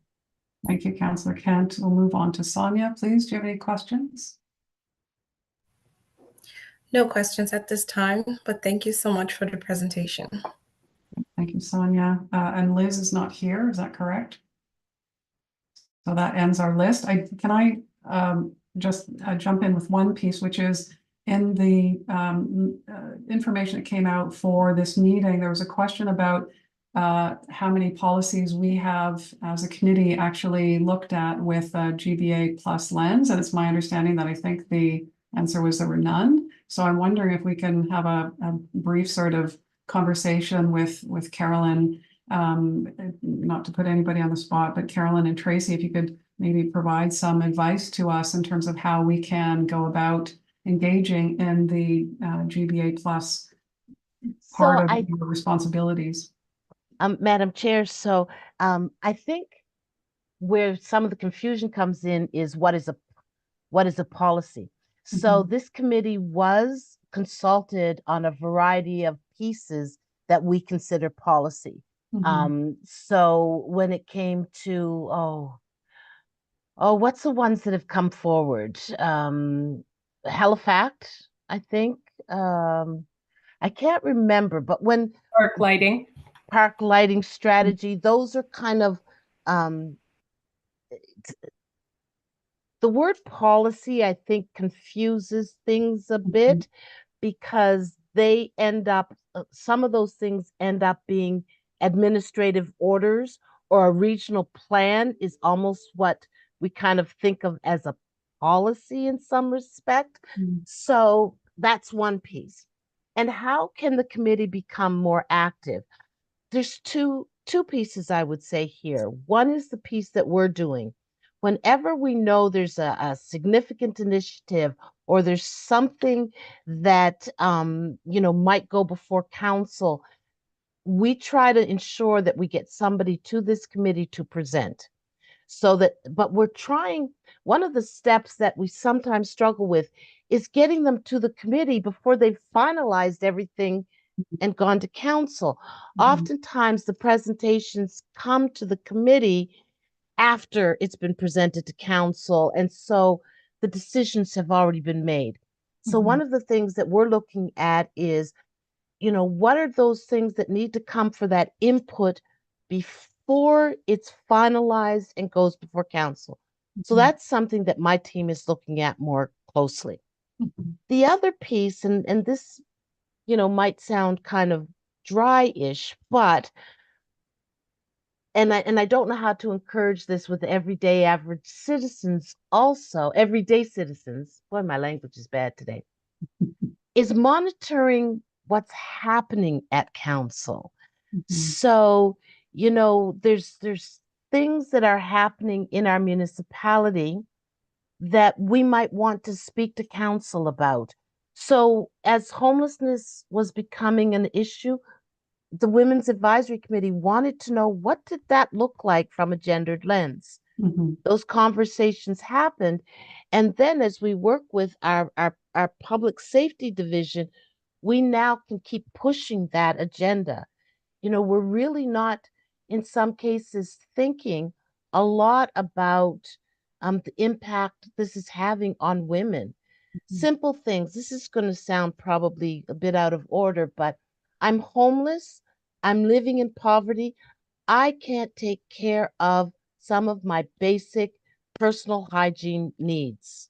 Thank you, Councillor Kent. We'll move on to Sonia, please. Do you have any questions? No questions at this time, but thank you so much for the presentation. Thank you, Sonia. And Liz is not here, is that correct? So that ends our list. Can I just jump in with one piece, which is in the information that came out for this meeting, there was a question about how many policies we have as a committee actually looked at with a GBA plus lens. And it's my understanding that I think the answer was there were none. So I'm wondering if we can have a brief sort of conversation with Carolyn, not to put anybody on the spot, but Carolyn and Tracy, if you could maybe provide some advice to us in terms of how we can go about engaging in the GBA plus part of your responsibilities. Madam Chair, so I think where some of the confusion comes in is what is a policy. So this committee was consulted on a variety of pieces that we consider policy. So when it came to what's the ones that have come forward? Halifax, I think. I can't remember, but when park lighting strategy, those are kind of the word policy, I think, confuses things a bit because they end up, some of those things end up being administrative orders, or a regional plan is almost what we kind of think of as a policy in some respect. So that's one piece. And how can the committee become more active? There's two pieces I would say here. One is the piece that we're doing. Whenever we know there's a significant initiative or there's something that might go before council, we try to ensure that we get somebody to this committee to present. But we're trying, one of the steps that we sometimes struggle with is getting them to the committee before they've finalized everything and gone to council. Oftentimes the presentations come to the committee after it's been presented to council, and so the decisions have already been made. So one of the things that we're looking at is, what are those things that need to come for that input before it's finalized and goes before council? So that's something that my team is looking at more closely. The other piece, and this, might sound kind of dry-ish, but and I don't know how to encourage this with everyday average citizens also, everyday citizens, boy, my language is bad today, is monitoring what's happening at council. So, there's things that are happening in our municipality that we might want to speak to council about. So, as homelessness was becoming an issue, the Women's Advisory Committee wanted to know, what did that look like from a gendered lens? Those conversations happened. And then as we work with our public safety division, we now can keep pushing that agenda. We're really not, in some cases, thinking a lot about the impact this is having on women. Simple things. This is going to sound probably a bit out of order, but I'm homeless. I'm living in poverty. I can't take care of some of my basic personal hygiene needs.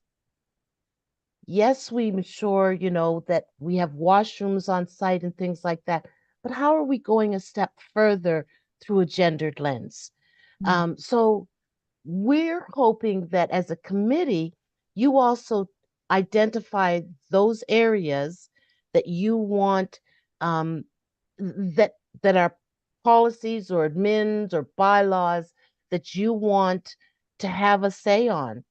Yes, we ensure, that we have washrooms on site and things like that, but how are we going a step further through a gendered lens? So we're hoping that as a committee, you also identify those areas that you want, that are policies or admins or bylaws that you want to have a say on.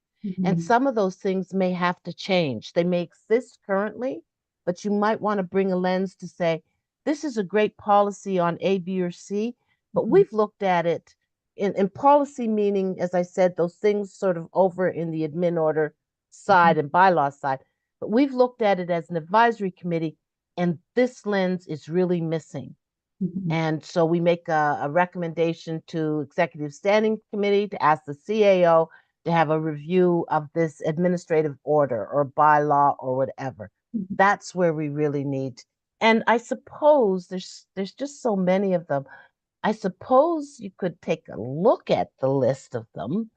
And some of those things may have to change. They may exist currently, but you might want to bring a lens to say, this is a great policy on A, B, or C, but we've looked at it in policy, meaning, as I said, those things sort of over in the admin order side and bylaw side. But we've looked at it as an advisory committee, and this lens is really missing. And so we make a recommendation to Executive Standing Committee to ask the CAO to have a review of this administrative order or bylaw or whatever. That's where we really need. And I suppose there's just so many of them. I suppose you could take a look at the list of them.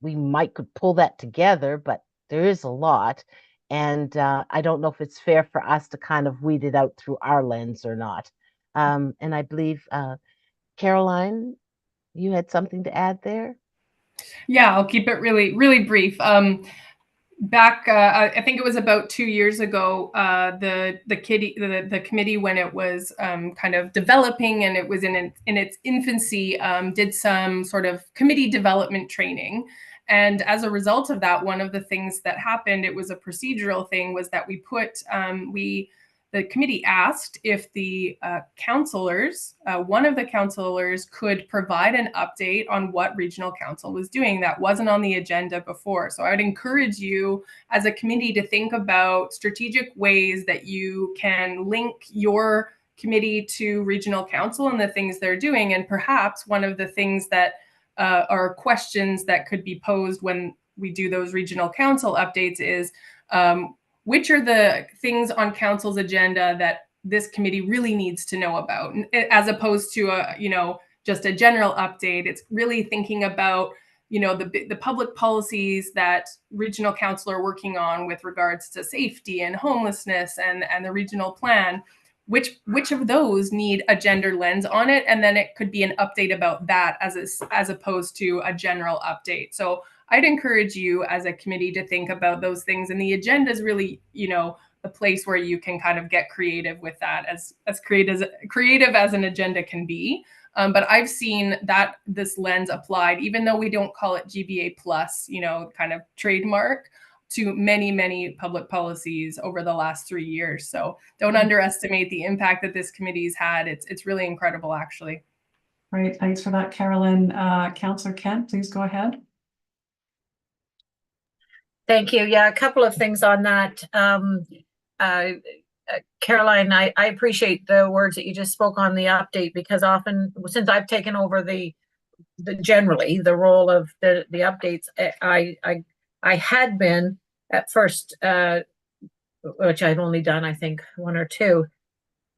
We could pull that together, but there is a lot. And I don't know if it's fair for us to kind of weed it out through our lens or not. And I believe, Caroline, you had something to add there? Yeah, I'll keep it really, really brief. Back, I think it was about 2 years ago, the committee, when it was kind of developing and it was in its infancy, did some sort of committee development training. And as a result of that, one of the things that happened, it was a procedural thing, was that the committee asked if the counselors, one of the counselors could provide an update on what regional council was doing that wasn't on the agenda before. So I would encourage you as a committee to think about strategic ways that you can link your committee to regional council and the things they're doing. And perhaps one of the things that are questions that could be posed when we do those regional council updates is, which are the things on council's agenda that this committee really needs to know about, as opposed to just a general update. It's really thinking about, the public policies that regional council are working on with regards to safety and homelessness and the regional plan. Which of those need a gender lens on it, and then it could be an update about that as opposed to a general update. So I'd encourage you as a committee to think about those things, and the agenda is really, the place where you can kind of get creative with that, as creative as an agenda can be. But I've seen that this lens applied, even though we don't call it GBA plus, kind of trademark, to many, many public policies over the last 3 years. So don't underestimate the impact that this committee's had. It's really incredible, actually. Great, thanks for that, Carolyn. Councillor Kent, please go ahead. Thank you. Yeah, a couple of things on that. Caroline, I appreciate the words that you just spoke on the update, because often, since I've taken over generally the role of the updates, I had been at first, which I've only done, I think, 1 or 2,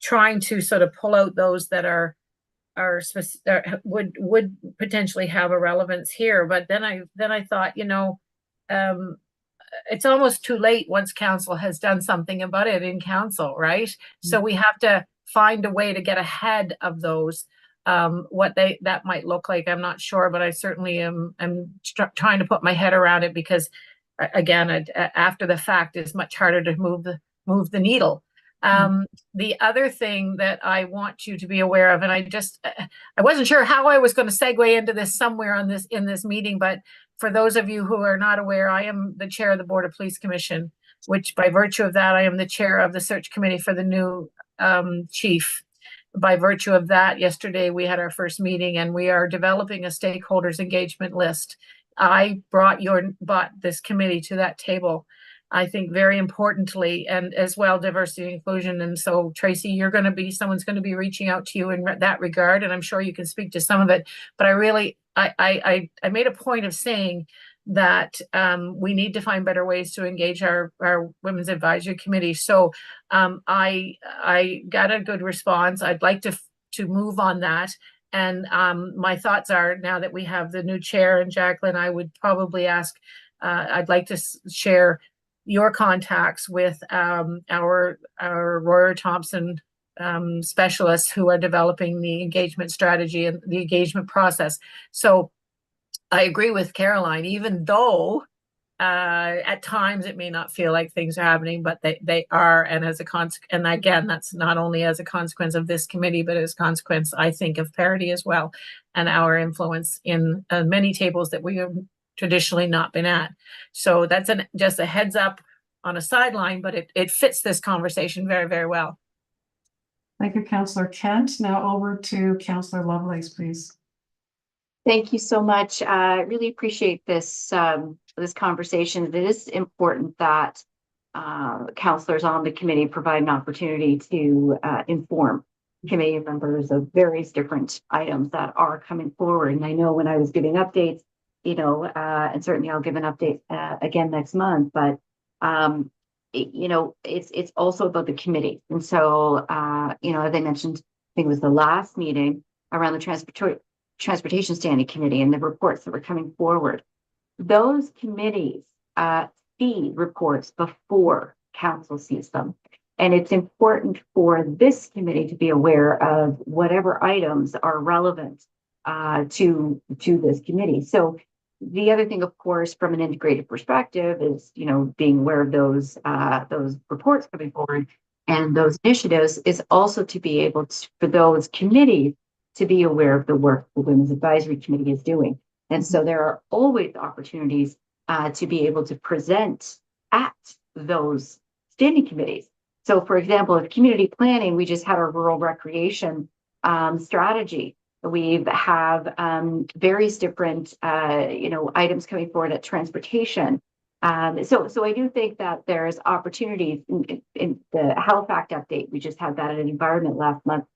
trying to sort of pull out those that would potentially have a relevance here. But then I thought, it's almost too late once council has done something about it in council, right? So we have to find a way to get ahead of those. What that might look like, I'm not sure, but I certainly am trying to put my head around it, because again, after the fact, it's much harder to move the needle. The other thing that I want you to be aware of, and I wasn't sure how I was going to segue into this somewhere in this meeting, but for those of you who are not aware, I am the chair of the Board of Police Commission, which by virtue of that, I am the chair of the search committee for the new chief. By virtue of that, yesterday we had our first meeting and we are developing a stakeholders engagement list. I brought this committee to that table, I think very importantly, and as well diversity and inclusion. And so Tracy, someone's going to be reaching out to you in that regard, and I'm sure you can speak to some of it. But I made a point of saying that we need to find better ways to engage our Women's Advisory Committee. So I got a good response. I'd like to move on that. And my thoughts are, now that we have the new chair and Jacqueline, I would probably ask, I'd like to share your contacts with our Royer Thompson specialists who are developing the engagement strategy and the engagement process. So I agree with Caroline, even though at times it may not feel like things are happening, but they are. And and again, that's not only as a consequence of this committee, but as a consequence, I think, of parity as well, and our influence in many tables that we have traditionally not been at. So that's just a heads up on a sideline, but it fits this conversation very, very well. Thank you, Councillor Kent. Now over to Councillor Lovelace, please. Thank you so much. I really appreciate this conversation. It is important that councillors on the committee provide an opportunity to inform committee members of various different items that are coming forward. And I know when I was giving updates, and certainly I'll give an update again next month, but it's also about the committee. And so, as I mentioned, I think it was the last meeting around the Transportation Standing Committee and the reports that were coming forward. Those committees see reports before council sees them. And it's important for this committee to be aware of whatever items are relevant to this committee. So the other thing, of course, from an integrated perspective is, being aware of those reports coming forward and those initiatives, is also to be able to, for those committees, to be aware of the work the Women's Advisory Committee is doing. And so there are always opportunities to be able to present at those standing committees. So, for example, if community planning, we just had our rural recreation strategy. We have various different, items coming forward at transportation. So I do think that there's opportunities in the Health Act update. We just had that at an environment last month,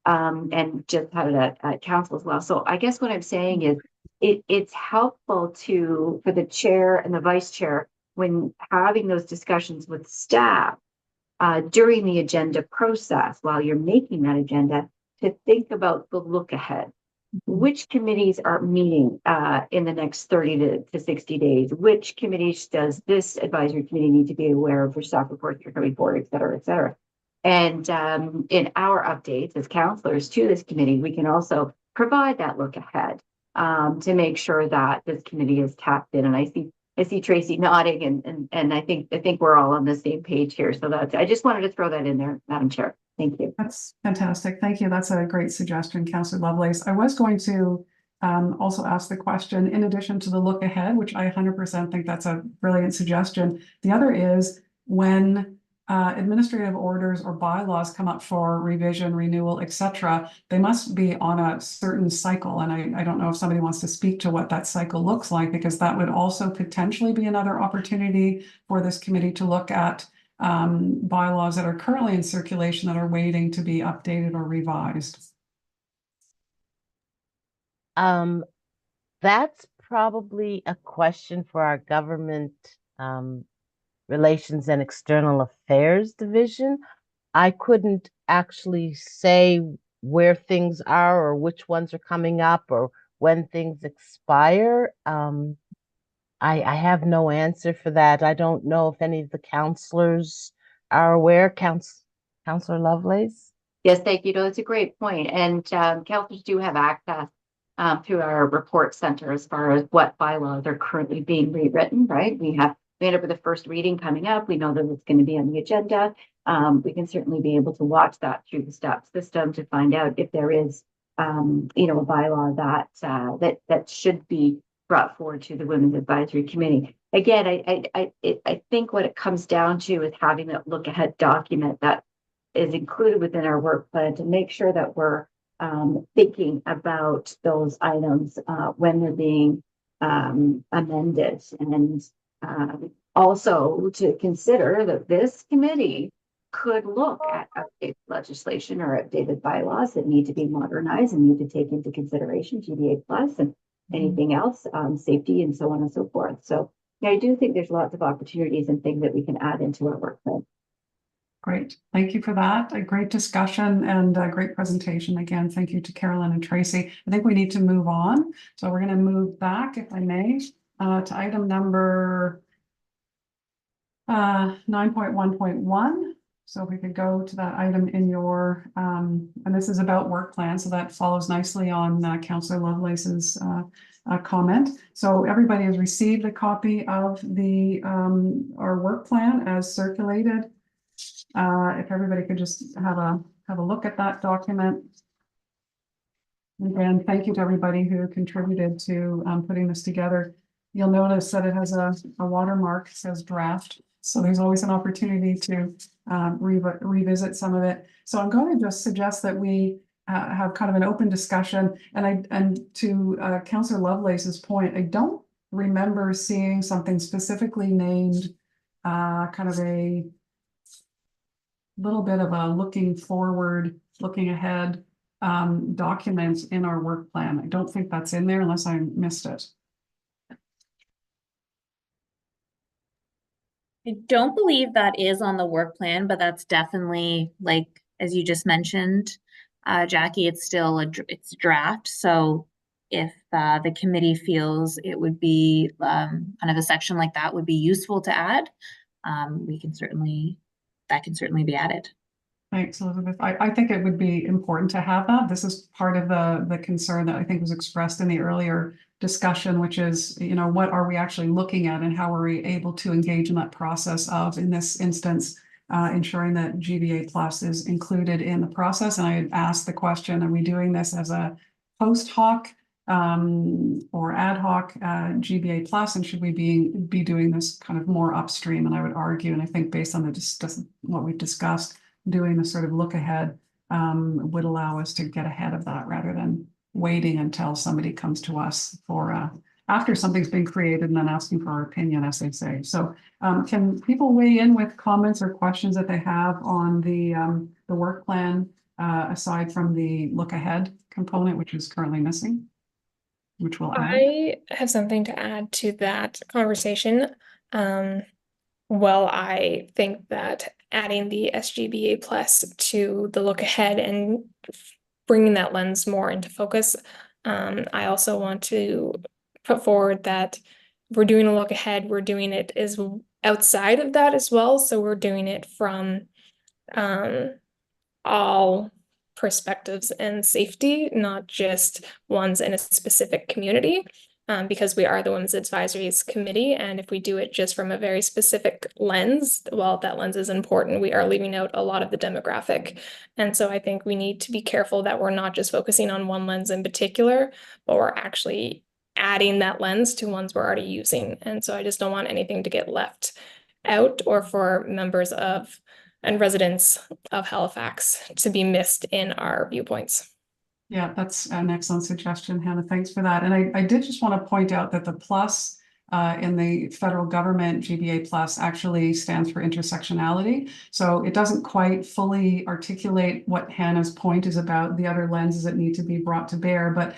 and just had it at council as well. So I guess what I'm saying is it's helpful for the chair and the vice chair, when having those discussions with staff during the agenda process, while you're making that agenda, to think about the look ahead. Which committees are meeting in the next 30 to 60 days? Which committees does this advisory committee need to be aware of for staff reports that are coming forward, et cetera, et cetera? And in our updates as counselors to this committee, we can also provide that look ahead to make sure that this committee is tapped in. And I see Tracy nodding, and I think we're all on the same page here. So I just wanted to throw that in there, Madam Chair. Thank you. That's fantastic. Thank you. That's a great suggestion, Councillor Lovelace. I was going to also ask the question, in addition to the look ahead, which I 100% think that's a brilliant suggestion. The other is when administrative orders or bylaws come up for revision, renewal, etc., they must be on a certain cycle. And I don't know if somebody wants to speak to what that cycle looks like, because that would also potentially be another opportunity for this committee to look at bylaws that are currently in circulation that are waiting to be updated or revised. That's probably a question for our government Relations and External Affairs Division. I couldn't actually say where things are or which ones are coming up or when things expire. I have no answer for that. I don't know if any of the counselors are aware. Councillor Lovelace? Yes, thank you. No, it's a great point. And counselors do have access through our report center as far as what bylaws are currently being rewritten, right? We have we end up with a first reading coming up, we know that it's going to be on the agenda. We can certainly be able to watch that through the STEP system to find out if there is, a bylaw that should be brought forward to the Women's Advisory Committee. Again, I think what it comes down to is having that look ahead document that is included within our work plan to make sure that we're thinking about those items when they're being amended, and also to consider that this committee could look at updated legislation or updated bylaws that need to be modernized and need to take into consideration GBA plus and anything else, safety and so on and so forth. So yeah, I do think there's lots of opportunities and things that we can add into our work plan. Great. Thank you for that. A great discussion and a great presentation. Again, thank you to Carolyn and Tracy. I think we need to move on. So we're going to move back, if I may, to item number 9.1.1. So if we could go to that item in your, and this is about work plan. So that follows nicely on Councillor Lovelace's comment. So everybody has received a copy of the our work plan as circulated. If everybody could just have a look at that document. Again, thank you to everybody who contributed to putting this together. You'll notice that it has a watermark, it says draft. So there's always an opportunity to revisit some of it. So I'm going to just suggest that we have kind of an open discussion. And to Councillor Lovelace's point, I don't remember seeing something specifically named kind of a little bit of a looking forward, looking ahead document in our work plan. I don't think that's in there unless I missed it. I don't believe that is on the work plan, but that's definitely, like, as you just mentioned, Jackie, it's still it's draft. So if the committee feels it would be kind of a section like that would be useful to add, that can certainly be added. Thanks, Elizabeth. I think it would be important to have that. This is part of the concern that I think was expressed in the earlier discussion, which is, what are we actually looking at and how are we able to engage in that process of, in this instance, ensuring that GBA plus is included in the process. And I had asked the question, are we doing this as a post hoc or ad hoc GBA plus, and should we be doing this kind of more upstream? And I would argue, and I think based on what we've discussed, doing the sort of look ahead would allow us to get ahead of that rather than waiting until somebody comes to us for after something's been created and then asking for our opinion, as they say. So can people weigh in with comments or questions that they have on the work plan aside from the look ahead component, which is currently missing, which we'll add? I have something to add to that conversation. Well, I think that adding the SGBA plus to the look ahead and bringing that lens more into focus, I also want to put forward that we're doing a look ahead, we're doing it as outside of that as well. So we're doing it from all perspectives and safety, not just ones in a specific community. Because we are the Women's Advisories Committee, and if we do it just from a very specific lens, while that lens is important, we are leaving out a lot of the demographic. And so I think we need to be careful that we're not just focusing on one lens in particular, but we're actually adding that lens to ones we're already using. And so I just don't want anything to get left out or for members of and residents of Halifax to be missed in our viewpoints. Yeah, that's an excellent suggestion, Hannah. Thanks for that. And I did just want to point out that the plus in the federal government, GBA plus, actually stands for intersectionality. So it doesn't quite fully articulate what Hannah's point is about the other lenses that need to be brought to bear, but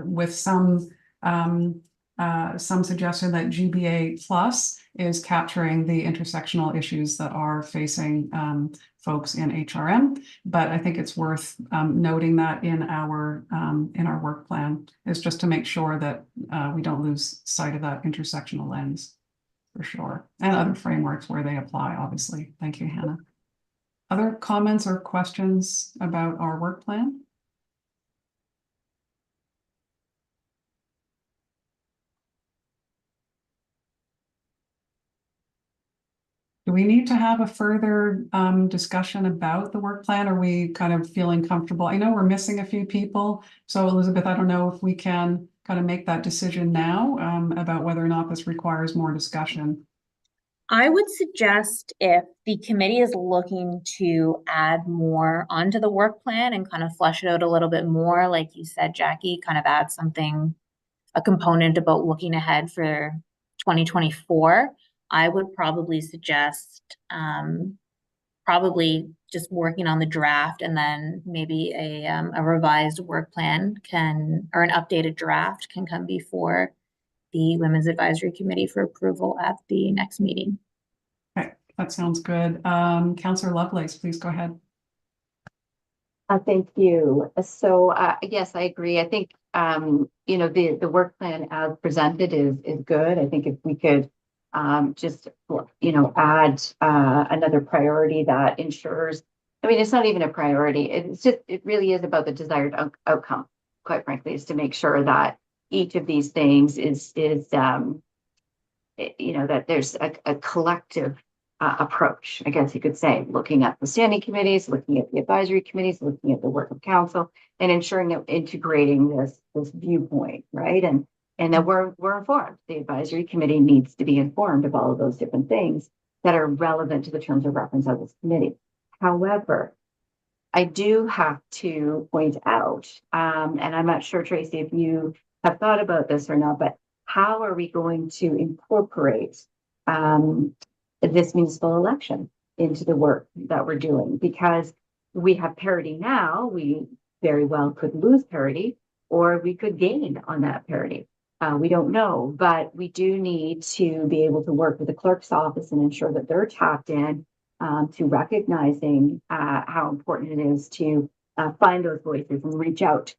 with some suggestion that GBA plus is capturing the intersectional issues that are facing folks in HRM. But I think it's worth noting that in our work plan is just to make sure that we don't lose sight of that intersectional lens for sure, and other frameworks where they apply, obviously. Thank you, Hannah. Other comments or questions about our work plan? we need to have a further discussion about the work plan? Are we kind of feeling comfortable? I know we're missing a few people. So Elizabeth, I don't know if we can kind of make that decision now about whether or not this requires more discussion. I would suggest if the committee is looking to add more onto the work plan and kind of flesh it out a little bit more, like you said, Jackie, kind of add something, a component about looking ahead for 2024, I would probably suggest probably just working on the draft, and then maybe a revised work plan or an updated draft can come before the Women's Advisory Committee for approval at the next meeting. Okay, that sounds good. Councillor Lovelace, please go ahead. Thank you. So, yes, I agree. I think, you know, the work plan as presented is good. I think if we could just, you know, add another priority that ensures, I mean, it's not even a priority. It's just, it really is about the desired outcome, quite frankly, is to make sure that each of these things is you know, that there's a collective approach, I guess you could say, looking at the standing committees, looking at the advisory committees, looking at the work of council, and ensuring that integrating this viewpoint, right? And that we're informed. The advisory committee needs to be informed of all of those different things that are relevant to the terms of reference of this committee. However, I do have to point out, and I'm not sure, Tracy, if you have thought about this or not, but how are we going to incorporate this municipal election into the work that we're doing? Because we have parity now, we very well could lose parity, or we could gain on that parity. We don't know, but we do need to be able to work with the clerk's office and ensure that they're tapped in to recognizing how important it is to find those voices and reach out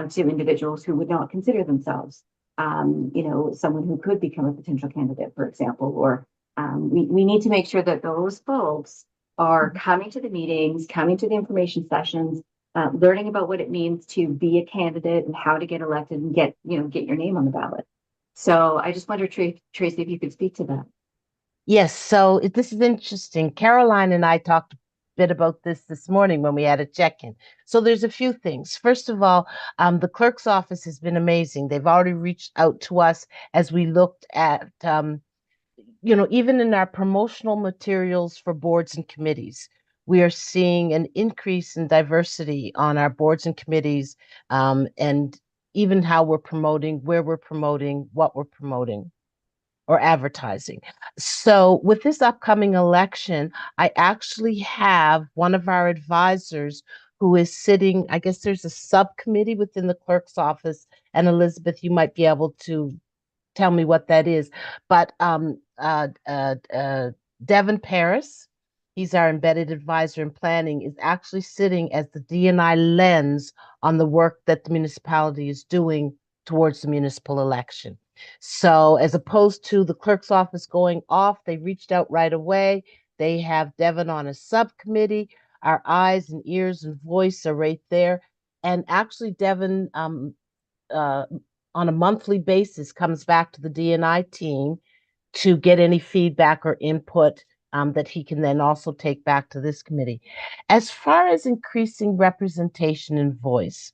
to individuals who would not consider themselves, you know, someone who could become a potential candidate, for example, or we need to make sure that those folks are coming to the meetings, coming to the information sessions, learning about what it means to be a candidate and how to get elected and get your name on the ballot. So I just wonder, Tracy, if you could speak to that. Yes, so this is interesting. Caroline and I talked a bit about this morning when we had a check-in. So there's a few things. First of all, the clerk's office has been amazing. They've already reached out to us as we looked at, you know, even in our promotional materials for boards and committees, we are seeing an increase in diversity on our boards and committees, and even how we're promoting, where we're promoting, what we're promoting or advertising. So with this upcoming election, I actually have one of our advisors who is sitting, I guess there's a subcommittee within the clerk's office, and Elizabeth, you might be able to tell me what that is. But Devin Paris, he's our embedded advisor in planning, is actually sitting as the D&I lens on the work that the municipality is doing towards the municipal election. So as opposed to the clerk's office going off, they reached out right away. They have Devin on a subcommittee. Our eyes and ears and voice are right there. And actually, Devin, on a monthly basis, comes back to the D&I team to get any feedback or input that he can then also take back to this committee. As far as increasing representation and voice,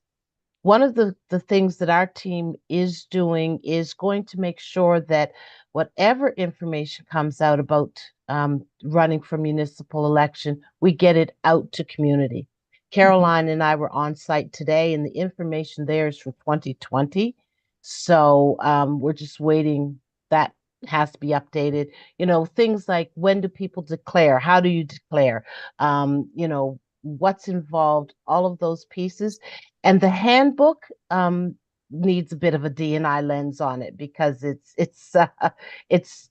one of the things that our team is doing is going to make sure that whatever information comes out about running for municipal election, we get it out to community. Caroline and I were on site today, and the information there is for 2020. So we're just waiting. That has to be updated. You know, things like, when do people declare? How do you declare? You know, what's involved, all of those pieces. And the handbook needs a bit of a D&I lens on it, because it's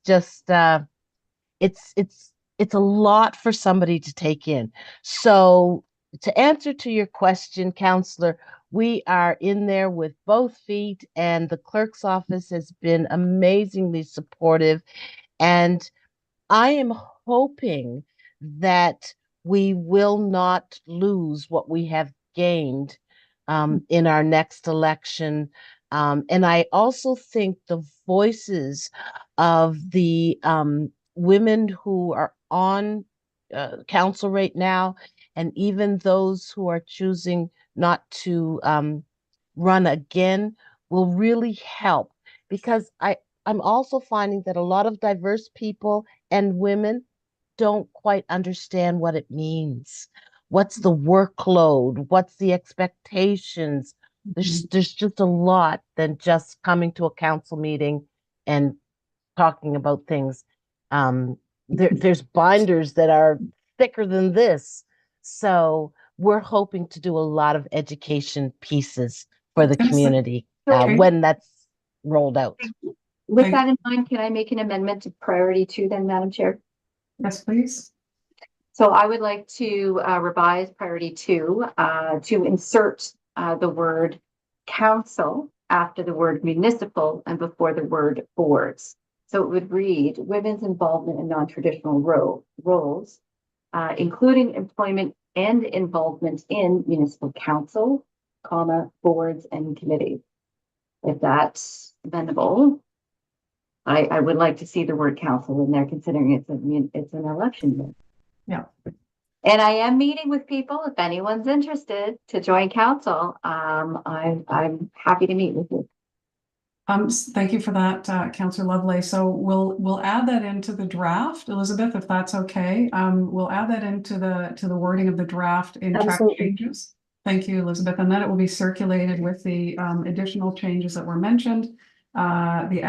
just it's a lot for somebody to take in. So to answer to your question, Counselor, we are in there with both feet, and the clerk's office has been amazingly supportive. And I am hoping that we will not lose what we have gained in our next election. And I also think the voices of the women who are on council right now, and even those who are choosing not to run again, will really help, because I'm also finding that a lot of diverse people and women don't quite understand what it means. What's the workload? What's the expectations? There's just a lot than just coming to a council meeting and talking about things. There's binders that are thicker than this. So we're hoping to do a lot of education pieces for the Yes, community okay. when that's rolled out. With Thank- that in mind, can I make an amendment to priority 2 then, Madam Chair? Yes, please. So I would like to revise priority 2 to insert the word council after the word municipal and before the word boards. So it would read women's involvement in non-traditional roles, including employment and involvement in municipal council, comma, boards and committees. If that's amendable, I would like to see the word council in there, considering it's an election year. Yeah. And I am meeting with people. If anyone's interested to join council, I'm happy to meet with you. Thank you for that, Councillor Lovelace. So we'll add that into the draft, Elizabeth, if that's okay. We'll add that into the wording of the draft in track Absolutely. changes. Thank you, Elizabeth. And then it will be circulated with the additional changes that were mentioned. The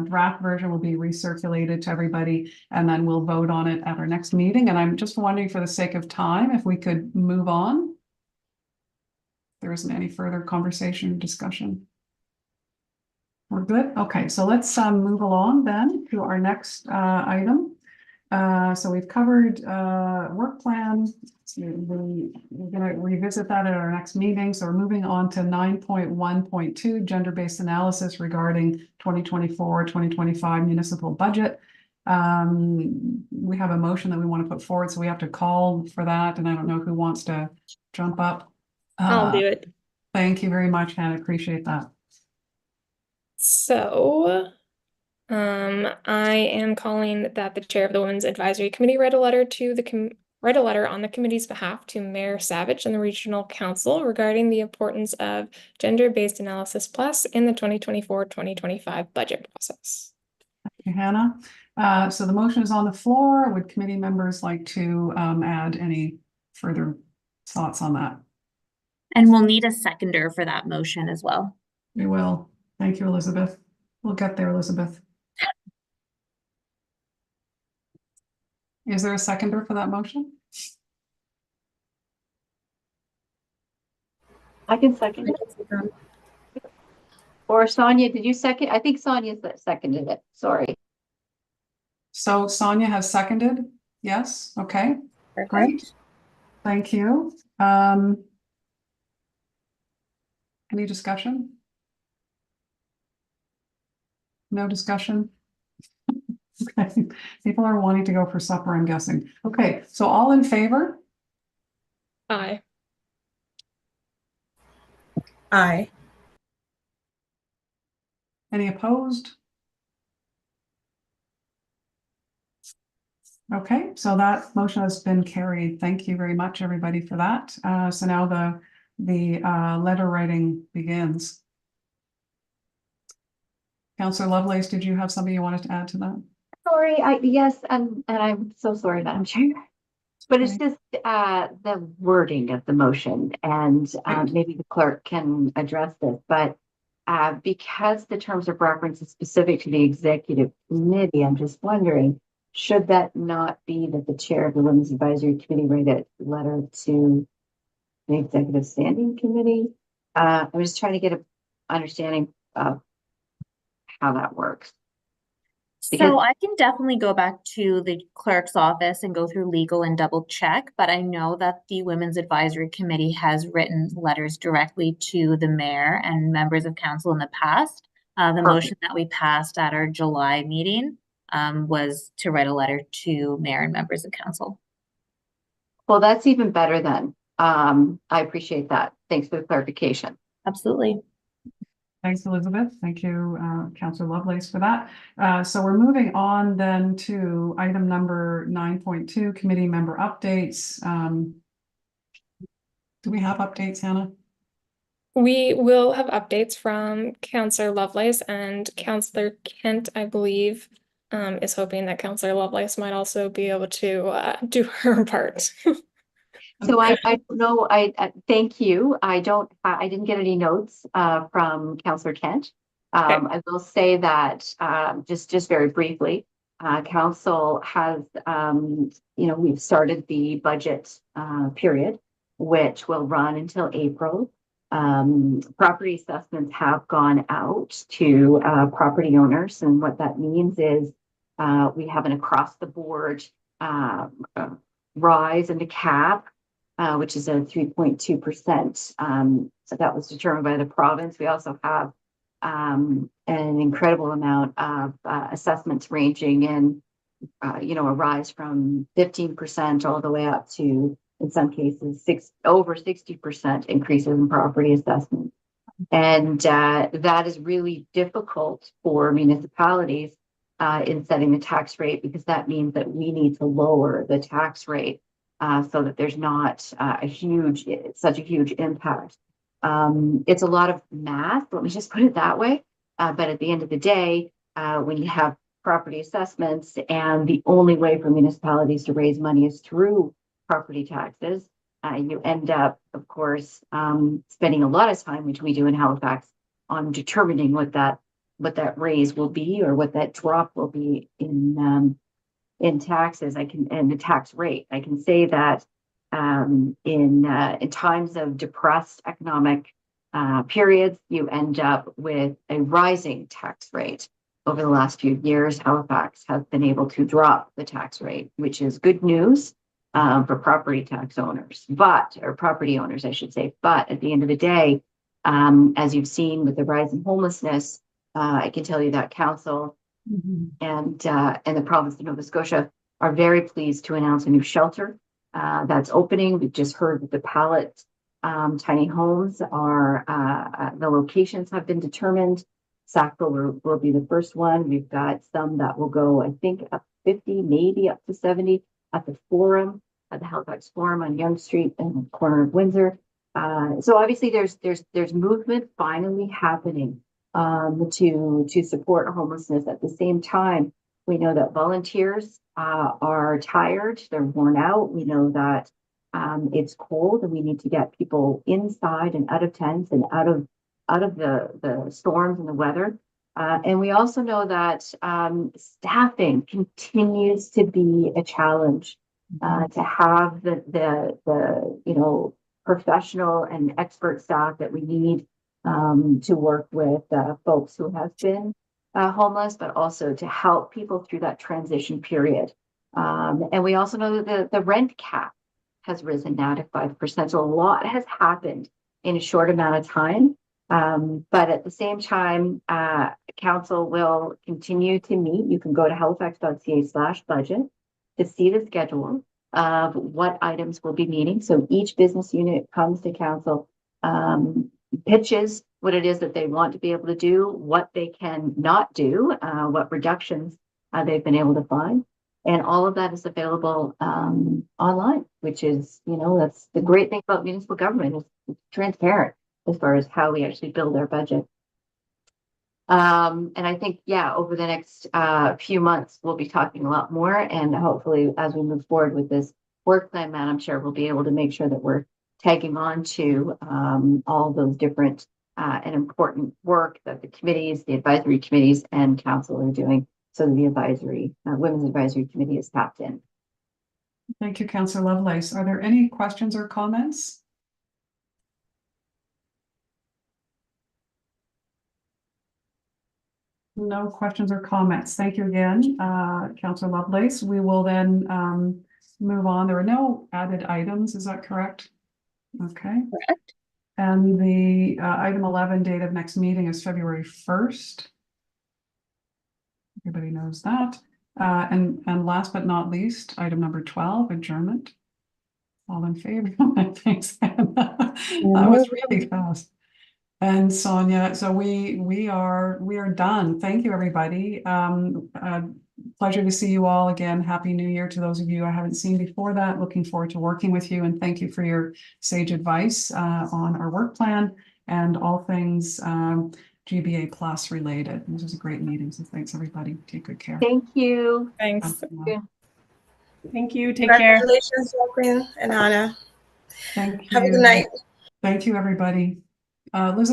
draft version will be recirculated to everybody, and then we'll vote on it at our next meeting. And I'm just wondering, for the sake of time, if we could move on. There isn't any further conversation or discussion. We're good? Okay, so let's move along then to our next item. So we've covered work plan. We're gonna revisit that at our next meeting. So we're moving on to 9.1.2, gender-based analysis regarding 2024-2025 municipal budget. We have a motion that we want to put forward, so we have to call for that, and I don't know who wants to jump up. I'll do it. Thank you very much, Hannah. Appreciate that. So, I am calling that the chair of the Women's Advisory Committee write a letter on the committee's behalf to Mayor Savage and the Regional Council regarding the importance of gender-based analysis plus in the 2024-2025 budget process. Thank you, Hannah. So the motion is on the floor. Would committee members like to add any further thoughts on that? And we'll need a seconder for that motion as well. We will. Thank you, Elizabeth. We'll get there, Elizabeth. Is there a seconder for that motion? I can second it. Or Sonia, did you second? I think Sonia seconded it. Sorry. So Sonia has seconded. Yes. Okay. Great. Thank you. Any discussion? No discussion? Okay. People are wanting to go for supper, I'm guessing. Okay, so all in favor? Aye. Aye. Any opposed? Okay, so that motion has been carried. Thank you very much, everybody, for that. So now the letter writing begins. Councillor Lovelace, did you have something you wanted to add to that? Sorry, yes, and I'm so sorry, Madam Chair. But it's just the wording of the motion, and maybe the clerk can address this, but because the terms of reference is specific to the executive committee, I'm just wondering, should that not be that the chair of the Women's Advisory Committee write a letter to the executive standing committee? I'm just trying to get an understanding of how that works. So I can definitely go back to the clerk's office and go through legal and double check, but I know that the Women's Advisory Committee has written letters directly to the mayor and members of council in the past. The motion that we passed at our July meeting was to write a letter to mayor and members of council. Well, that's even better then. I appreciate that. Thanks for the clarification. Absolutely. Thanks, Elizabeth. Thank you, Councillor Lovelace, for that. So we're moving on then to item number 9.2, committee member updates. Do we have updates, Hannah? We will have updates from Councillor Lovelace, and Councillor Kent, I believe, is hoping that Councillor Lovelace might also be able to do her part. So I don't know, thank you. I didn't get any notes from Councillor Kent. I will say that just very briefly, council has we've started the budget period, which will run until April. Property assessments have gone out to property owners, and what that means is we have an across the board rise in the cap, which is a 3.2%. So that was determined by the province. We also have an incredible amount of assessments ranging in, a rise from 15% all the way up to, in some cases, over 60% increases in property assessment. And that is really difficult for municipalities in setting the tax rate, because that means that we need to lower the tax rate so that there's not such a huge impact. It's a lot of math, let me just put it that way. But at the end of the day, when you have property assessments and the only way for municipalities to raise money is through property taxes, you end up, of course, spending a lot of time, which we do in Halifax, on determining what that raise will be, or what that drop will be in taxes. And the tax rate. I can say that in times of depressed economic periods, you end up with a rising tax rate. Over the last few years, Halifax has been able to drop the tax rate, which is good news for property tax owners, or property owners, I should say. But at the end of the day, as you've seen with the rise in homelessness, I can tell you that council and the province of Nova Scotia are very pleased to announce a new shelter that's opening. We've just heard that the Pallet tiny homes are, the locations have been determined. Sackville will be the first one. We've got some that will go, I think, up 50, maybe up to 70 at the Forum, at the Halifax Forum on Yonge Street and the corner of Windsor. So obviously there's movement finally happening to support homelessness. At the same time, we know that volunteers are tired, they're worn out. We know that it's cold, and we need to get people inside and out of tents and out of the storms and the weather. And we also know that staffing continues to be a challenge. To have the professional and expert staff that we need to work with folks who have been homeless, but also to help people through that transition period. And we also know that the rent cap has risen now to 5%. So a lot has happened in a short amount of time. But at the same time, council will continue to meet. You can go to halifax.ca/budget to see the schedule of what items will be meeting. So each business unit comes to council, pitches what it is that they want to be able to do, what they can not do, what reductions they've been able to find. And all of that is available online, which is, that's the great thing about municipal government. It's transparent as far as how we actually build our budget. And I think, over the next few months, we'll be talking a lot more. And hopefully, as we move forward with this work plan, Madam Chair, we'll be able to make sure that we're tagging on to all those different and important work that the committees, the advisory committees, and council are doing, so the advisory, Women's Advisory Committee is tapped in. Thank you, Councillor Lovelace. Are there any questions or comments? No questions or comments. Thank you again, Councillor Lovelace. We will then move on. There are no added items, is that correct? Okay. Correct. And the item 11 date of next meeting is February 1st. Everybody knows that. And last but not least, item number 12, adjournment. All in favor? Thanks, Hannah. That was really fast. And Sonia, so we are done. Thank you, everybody. Pleasure to see you all again. Happy New Year to those of you I haven't seen before that. Looking forward to working with you, and thank you for your sage advice on our work plan and all things GBA plus related. This was a great meeting, so thanks everybody. Take good care. Thank you. Thanks. Thank you. Take care. Congratulations, Jacqueline and Hannah. Thank you. Have a good night. Thank you, everybody. Liz